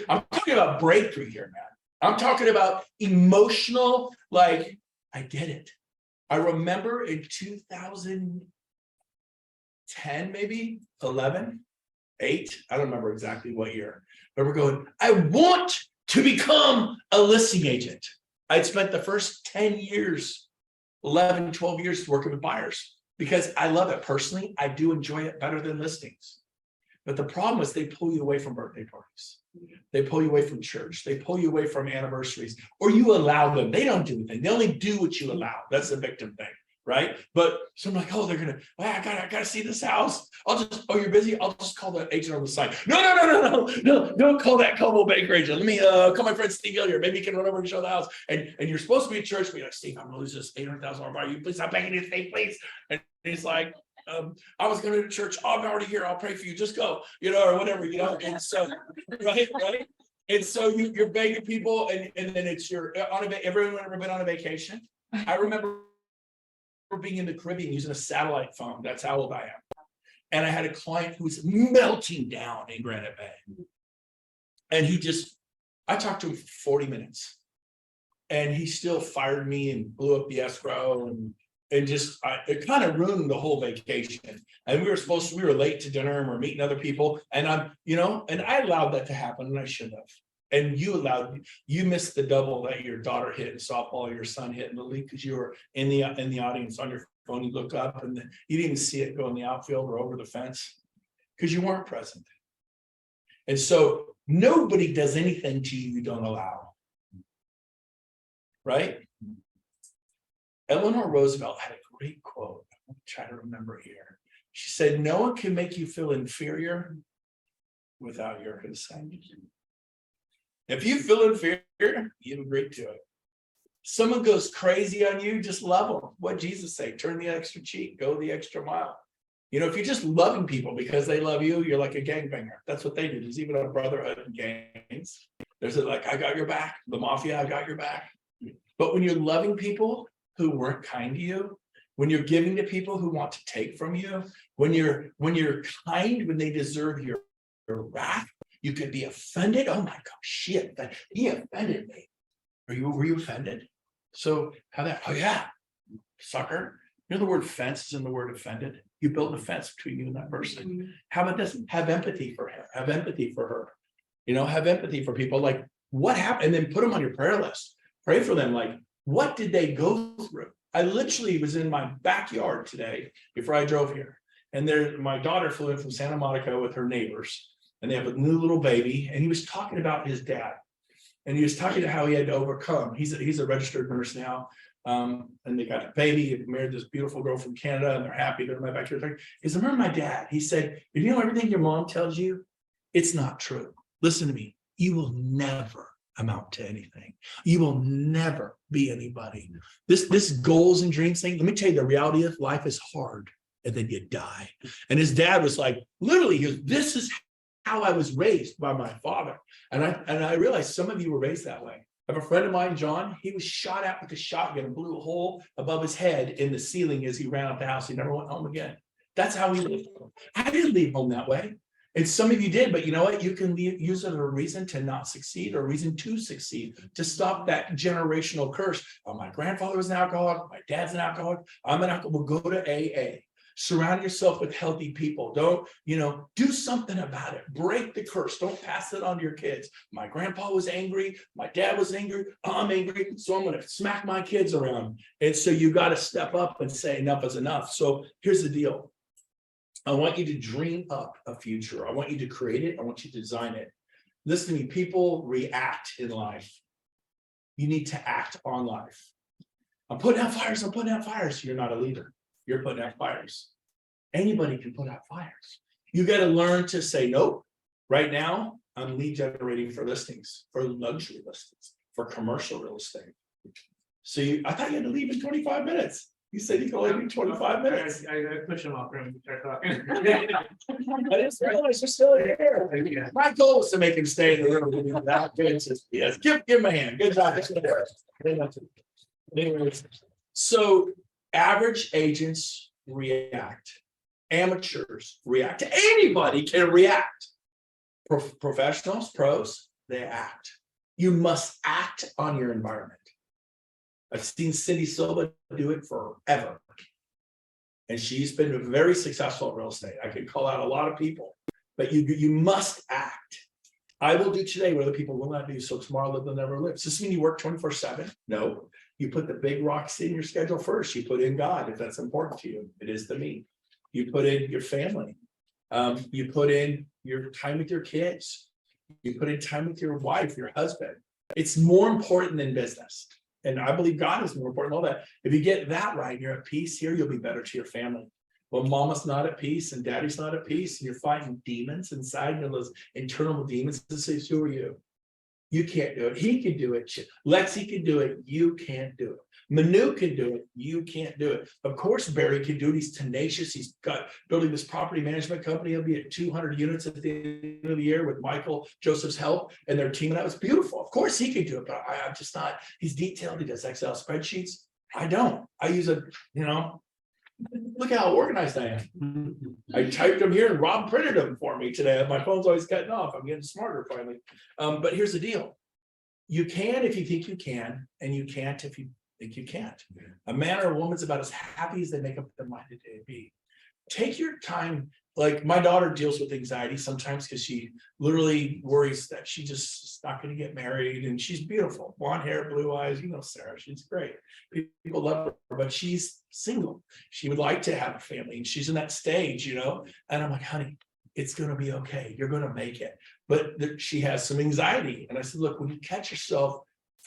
I'm talking about breakthrough here, man. I'm talking about emotional, like, I get it. I remember in 2000, 10, maybe 11, 8. I don't remember exactly what year. But we're going, I want to become a listing agent. I'd spent the first 10 years, 11, 12 years working with buyers because I love it personally. I do enjoy it better than listings. But the problem is they pull you away from birthday parties. They pull you away from church. They pull you away from anniversaries, or you allow them. They don't do anything. They only do what you allow. That's the victim thing, right? But so I'm like, oh, they're gonna, well, I gotta see this house. I'll just, oh, you're busy. I'll just call the agent on the side. No, don't call that Como banker agent. Let me call my friend Steve Hillier. Maybe he can run over and show the house. And you're supposed to be at church. Be like, Steve, I'm gonna lose this $800,000 buyer. You please stop begging me to stay, please. And he's like, I was going to church. I'm already here. I'll pray for you. Just go, or whatever, And so, right. And so you're begging people, and then it's everyone ever been on a vacation? I remember being in the Caribbean using a satellite phone. That's how old I am. And I had a client who was melting down in Granite Bay. And I talked to him for 40 minutes. And he still fired me and blew up the escrow and just it kind of ruined the whole vacation. And we were late to dinner and we're meeting other people, and and I allowed that to happen, and I should have. And you missed the double that your daughter hit in softball, your son hit in the league, because you were in the audience on your phone. You look up and you didn't see it go in the outfield or over the fence because you weren't present. And so nobody does anything to you don't allow, right? Eleanor Roosevelt had a great quote. I'm trying to remember here. She said, no one can make you feel inferior without your consent. If you feel inferior, you agree to it. Someone goes crazy on you, just love them. What Jesus say? Turn the extra cheek, go the extra mile. If you're just loving people because they love you, you're like a gangbanger. That's what they do. There's even a brotherhood in gangs. There's like, I got your back. The mafia, I got your back. But when you're loving people who weren't kind to you, when you're giving to people who want to take from you, when you're kind when they deserve your wrath, you could be offended. Oh my gosh, shit, he offended me. Were you offended? So oh yeah, sucker. The word fence is in the word offended. You built a fence between you and that person. How about this? Have empathy for him. Have empathy for her. Have empathy for people. Like, what happened? And then put them on your prayer list. Pray for them. Like, what did they go through? I literally was in my backyard today before I drove here. And my daughter flew in from Santa Monica with her neighbors. And they have a new little baby. And he was talking about his dad. And he was talking to how he had to overcome. He's a registered nurse now. And they got a baby. He married this beautiful girl from Canada. And they're happy. They're in my backyard. He said, remember my dad? He said, if you know everything your mom tells you, it's not true. Listen to me. You will never amount to anything. You will never be anybody. This goals and dreams thing, let me tell you, the reality of life is hard, and then you die. And his dad was like, literally, he goes, this is how I was raised by my father. And I realized some of you were raised that way. I have a friend of mine, John. He was shot at with a shotgun and blew a hole above his head in the ceiling as he ran out the house. He never went home again. That's how he lived. I didn't leave home that way. And some of you did, but you know what? You can use it as a reason to not succeed or a reason to succeed, to stop that generational curse. Oh, my grandfather was an alcoholic. My dad's an alcoholic. I'm an alcoholic. We'll go to AA. Surround yourself with healthy people. Don't, do something about it. Break the curse. Don't pass it on to your kids. My grandpa was angry. My dad was angry. I'm angry. So I'm going to smack my kids around. And so you got to step up and say enough is enough. So here's the deal. I want you to dream up a future. I want you to create it. I want you to design it. Listen to me, people react in life. You need to act on life. I'm putting out fires. You're not a leader. You're putting out fires. Anybody can put out fires. You got to learn to say, nope. Right now, I'm lead generating for listings, for luxury listings, for commercial real estate. So I thought you had to leave in 25 minutes. You said you can only do 25 minutes. I push him off from start talking. I didn't realize you're still here. My goal was to make him stay in the room. Yes, give him a hand. Good job. Anyways, so average agents react. Amateurs react. Anybody can react. Professionals, pros, they act. You must act on your environment. I've seen Cindy Silva do it forever. And she's been very successful in real estate. I could call out a lot of people, but you must act. I will do today what other people will not do, so tomorrow they'll never live. Does this mean you work 24/7? No. You put the big rocks in your schedule first. You put in God, if that's important to you. It is to me. You put in your family. You put in your time with your kids. You put in time with your wife, your husband. It's more important than business. And I believe God is more important than all that. If you get that right, you're at peace here, you'll be better to your family. Well, mama's not at peace and daddy's not at peace, and you're fighting demons inside, those internal demons. This is who are you? You can't do it. He can do it. Lexi can do it. You can't do it. Manu can do it. You can't do it. Of course, Barry can do it. He's tenacious. He's got building this property management company. He'll be at 200 units at the end of the year with Michael Joseph's help and their team. And that was beautiful. Of course, he can do it, but I'm just not. He's detailed. He does Excel spreadsheets. I don't. I use look how organized I am. I typed them here and Rob printed them for me today. My phone's always cutting off. I'm getting smarter finally. But here's the deal. You can if you think you can, and you can't if you think you can't. A man or a woman's about as happy as they make up their mind to be. Take your time. Like my daughter deals with anxiety sometimes because she literally worries that she just is not going to get married, and she's beautiful, blonde hair, blue eyes. You know, Sarah, she's great. People love her, but she's single. She would like to have a family, and she's in that stage, And I'm like, honey, it's going to be okay. You're going to make it. But she has some anxiety. And I said, look, when you catch yourself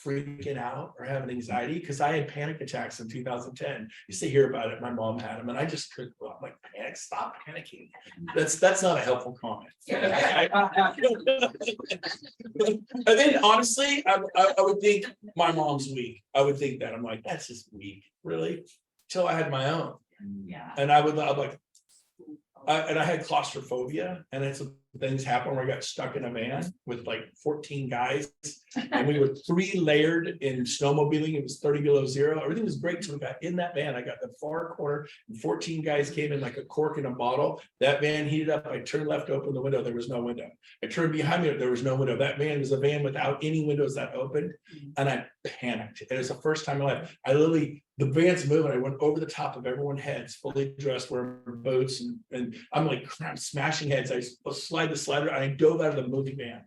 freaking out or having anxiety, because I had panic attacks in 2010. You used to hear about it. My mom had them, and I just couldn't. I'm like, panic, stop panicking. That's not a helpful comment. And then honestly, I would think my mom's weak. I would think that. I'm like, that's just weak, really. Till I had my own. Yeah. And I'm like, and I had claustrophobia, and it's things happen where I got stuck in a van with like 14 guys, and we were 3 layered in snowmobiling. It was 30 below zero. Everything was great till we got in that van. I got the far corner, and 14 guys came in like a cork in a bottle. That van heated up. I turned left, opened the window. There was no window. I turned behind me. There was no window. That van was a van without any windows that opened, and I panicked. It was the first time in my life. The van's moving. I went over the top of everyone's heads, fully dressed, wearing boots, and I'm like smashing heads. I slide the slider, and I dove out of the moving van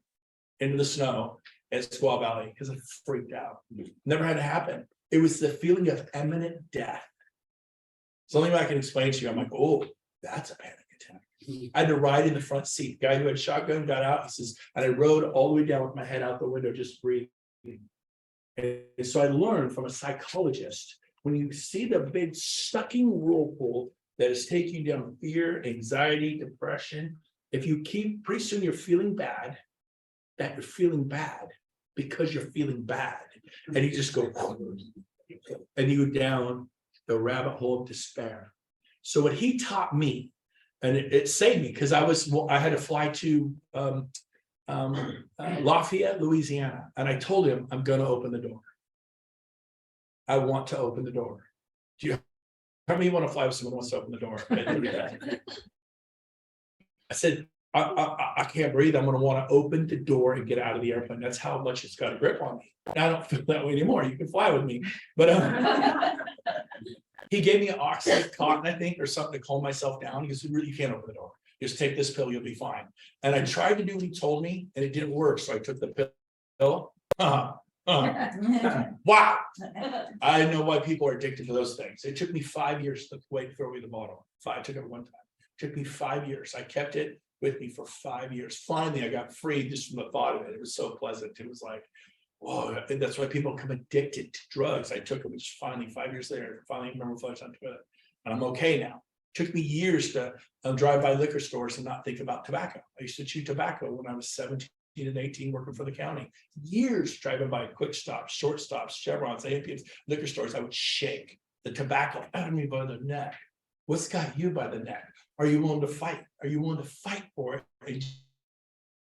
into the snow at Squaw Valley because I freaked out. Never had to happen. It was the feeling of imminent death. It's the only way I can explain to you. I'm like, oh, that's a panic attack. I had to ride in the front seat. The guy who had shotgun got out. He says, and I rode all the way down with my head out the window, just breathing. And so I learned from a psychologist, when you see the big sucking whirlpool that is taking down fear, anxiety, depression, if you keep, pretty soon you're feeling bad, that you're feeling bad because you're feeling bad. And you just go, and you go down the rabbit hole of despair. So what he taught me, and it saved me, because I had to fly to Lafayette, Louisiana. And I told him, I'm going to open the door. I want to open the door. How many want to fly with someone who wants to open the door? I said, I can't breathe. I'm going to want to open the door and get out of the airplane. That's how much it's got a grip on me. I don't feel that way anymore. You can fly with me. But he gave me an Oxycontin, I think, or something to calm myself down. He goes, you can't open the door. Just take this pill, you'll be fine. And I tried to do what he told me, and it didn't work. So I took the pill. Wow. I know why people are addicted to those things. It took me 5 years to wait to throw away the bottle. I took it one time. It took me 5 years. I kept it with me for 5 years. Finally, I got free just from the thought of it. It was so pleasant. It was like, whoa. And that's why people become addicted to drugs. I took it, which finally 5 years later, finally remember flush on toilet. And I'm okay now. It took me years to drive by liquor stores and not think about tobacco. I used to chew tobacco when I was 17 and 18 working for the county. Years driving by quick stops, short stops, Chevrons, AMPs, liquor stores. I would shake the tobacco out of me by the neck. What's got you by the neck? Are you willing to fight? Are you willing to fight for it? And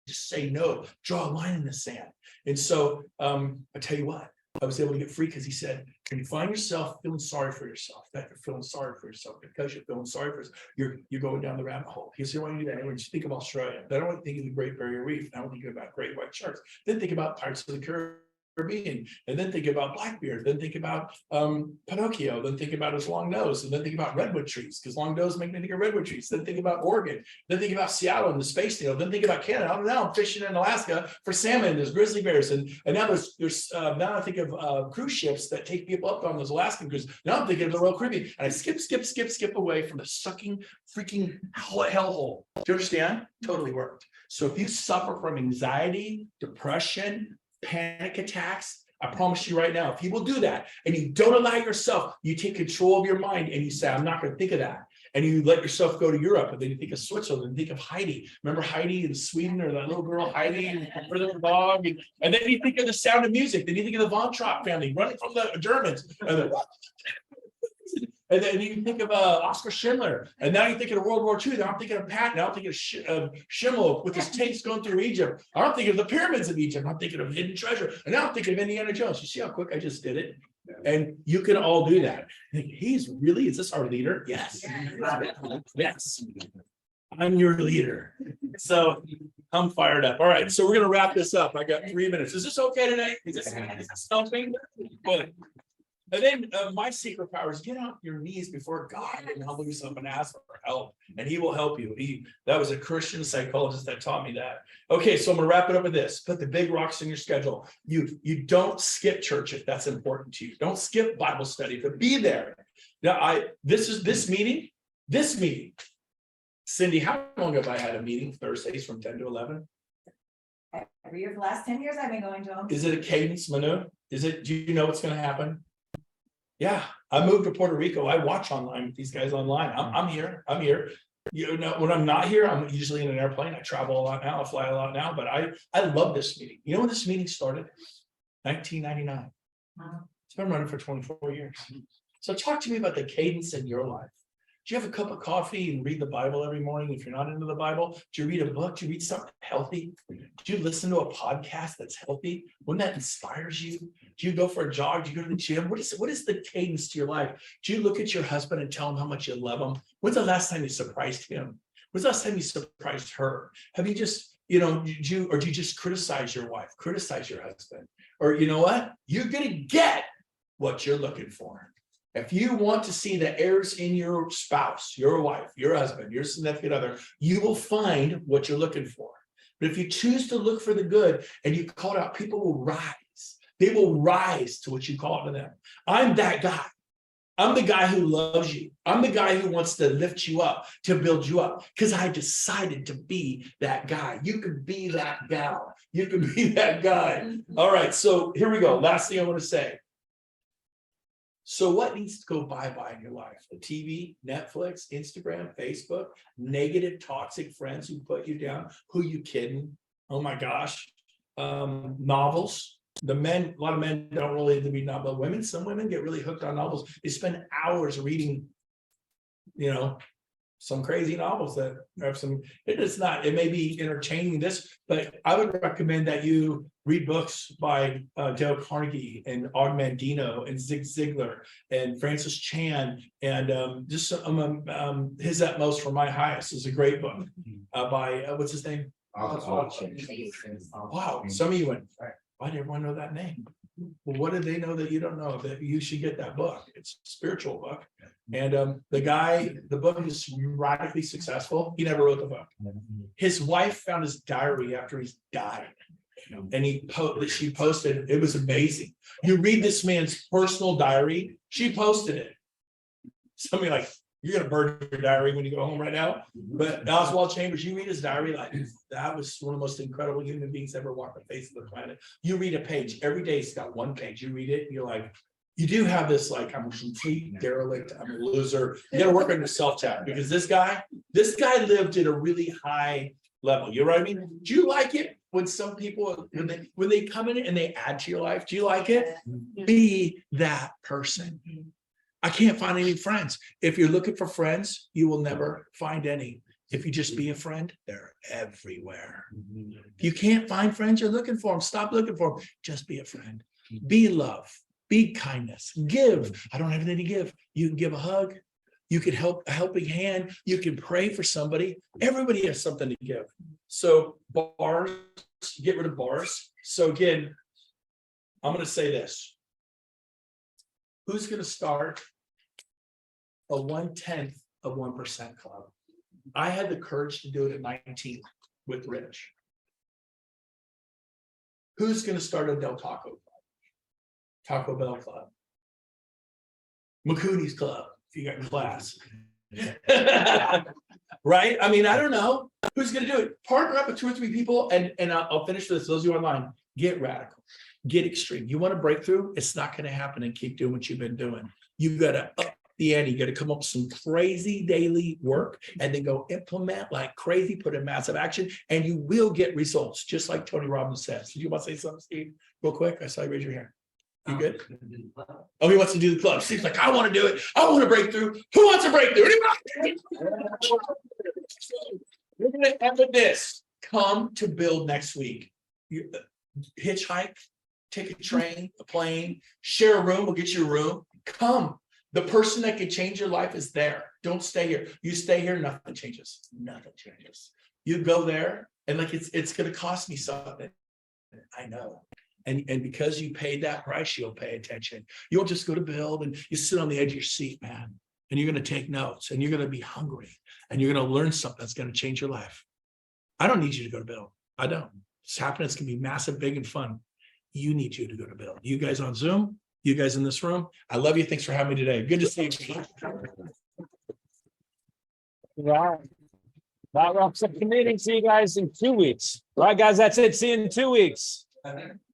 just say no, draw a line in the sand. And so I tell you what, I was able to get free because he said, when you find yourself feeling sorry for yourself, that you're feeling sorry for yourself because you're feeling sorry for yourself, you're going down the rabbit hole. He said, why do you do that? When you think of Australia, I don't want to think of the Great Barrier Reef. I don't think about great white sharks. Then think about Pirates of the Caribbean, and then think about Blackbeard, then think about Pinocchio, then think about his long nose, and then think about redwood trees, because long nose make me think of redwood trees, then think about Oregon, then think about Seattle and the space needle, then think about Canada. I don't know, I'm fishing in Alaska for salmon, there's grizzly bears, and now there's now I think of cruise ships that take people up on those Alaskan cruises. Now I'm thinking of the Royal Caribbean, and I skip away from the sucking freaking hellhole. Do you understand? Totally worked. So if you suffer from anxiety, depression, panic attacks, I promise you right now, if you will do that and you don't allow yourself, you take control of your mind and you say, I'm not going to think of that. And you let yourself go to Europe, and then you think of Switzerland, and think of Heidi. Remember Heidi in Sweden, or that little girl Heidi and her little dog? And then you think of The Sound of Music. Then you think of the Von Trapp family running from the Germans. And then you think of Oscar Schindler, and now you think of World War II. Now I'm thinking of Patton. Now I'm thinking of Schimmel with his tanks going through Egypt. I'm thinking of the pyramids of Egypt. I'm thinking of Hidden Treasure, and now I'm thinking of Indiana Jones. You see how quick I just did it? And you can all do that. He's really, is this our leader? Yes. Yes. I'm your leader. So I'm fired up. All right. So we're going to wrap this up. I got 3 minutes. Is this okay today? Is this something? Good. And then my secret power is get on your knees before God and humble yourself and ask for help, and he will help you. That was a Christian psychologist that taught me that. Okay, so I'm gonna wrap it up with this. Put the big rocks in your schedule. You don't skip church if that's important to you. Don't skip Bible study, but be there. Now this meeting. Cindy, how long have I had a meeting Thursdays from 10 to 11? Every year for the last 10 years I've been going to them. Is it a cadence, Manu? Do you know what's gonna happen? Yeah, I moved to Puerto Rico. I watch online with these guys online. I'm here. You know, when I'm not here, I'm usually in an airplane. I travel a lot now. I fly a lot now, but I love this meeting. You know when this meeting started? 1999. It's been running for 24 years. So talk to me about the cadence in your life. Do you have a cup of coffee and read the Bible every morning? If you're not into the Bible, do you read a book? Do you read something healthy? Do you listen to a podcast that's healthy? When that inspires you? Do you go for a jog? Do you go to the gym? What is the cadence to your life? Do you look at your husband and tell him how much you love him? When's the last time you surprised him? When's the last time you surprised her? Have you just, do you just criticize your wife, criticize your husband? Or you know what? You're gonna get what you're looking for. If you want to see the errors in your spouse, your wife, your husband, your significant other, you will find what you're looking for. But if you choose to look for the good and you call it out, people will rise. They will rise to what you call to them. I'm that guy. I'm the guy who loves you. I'm the guy who wants to lift you up, to build you up, because I decided to be that guy. You can be that gal. You can be that guy. All right, so here we go. Last thing I want to say. So what needs to go bye-bye in your life? The TV, Netflix, Instagram, Facebook, negative, toxic friends who put you down. Who you kidding? Oh my gosh. Novels. A lot of men don't really read novels. Women, some women get really hooked on novels. They spend hours reading, some crazy novels that have it may be entertaining but I would recommend that you read books by Dale Carnegie and Og Mandino and Zig Ziglar and Francis Chan and His Utmost for My Highest is a great book by what's his name? Wow, some of you went, why did everyone know that name? Well, what did they know that you don't know? That you should get that book. It's a spiritual book. And the book is radically successful. He never wrote the book. His wife found his diary after he's died. And she posted, it was amazing. You read this man's personal diary, she posted it. Somebody like, you're gonna burn your diary when you go home right now. But Oswald Chambers, you read his diary, like that was one of the most incredible human beings ever walked the face of the planet. You read a page every day, it's got one page. You read it, and you're like, you do have this like, I'm a complete derelict, I'm a loser. You gotta work on your self-tap because this guy lived at a really high level. You know what I mean? Do you like it when some people when they come in and they add to your life? Do you like it? Be that person. I can't find any friends. If you're looking for friends, you will never find any. If you just be a friend, they're everywhere. If you can't find friends, you're looking for them. Stop looking for them. Just be a friend. Be love. Be kindness. Give. I don't have anything to give. You can give a hug. You can help a helping hand. You can pray for somebody. Everybody has something to give. So bars, get rid of bars. So again, I'm gonna say this. Who's gonna start a 1/10 of 1% club? I had the courage to do it at 19 with Rich. Who's gonna start a Del Taco Club? Taco Bell Club? McCooney's Club, if you got class. Right? I mean, I don't know. Who's gonna do it? Partner up with 2 or 3 people and I'll finish this. Those of you online, get radical, get extreme. You want a breakthrough? It's not gonna happen and keep doing what you've been doing. You gotta up the ante. You gotta come up with some crazy daily work and then go implement like crazy, put in massive action, and you will get results, just like Tony Robbins says. Did you want to say something, Steve? Real quick. I saw you raise your hand. You good? Oh, he wants to do the club. Steve's like, I want to do it. I want to break through. Who wants a breakthrough? Anybody? We're gonna end with this. Come to build next week. You hitchhike, take a train, a plane, share a room. We'll get you a room. Come. The person that can change your life is there. Don't stay here. You stay here, nothing changes. Nothing changes. You go there, and like it's gonna cost me something. I know. And because you paid that price, you'll pay attention. You'll just go to build and you sit on the edge of your seat, man. And you're going to take notes and you're going to be hungry and you're going to learn something that's going to change your life. I don't need you to go to build. I don't. It's happening. It's going to be massive, big, and fun. You need you to go to build. You guys on Zoom, you guys in this room. I love you. Thanks for having me today. Good to see you. Right. That wraps up the meeting. See you guys in 2 weeks. All right, guys, that's it. See you in 2 weeks.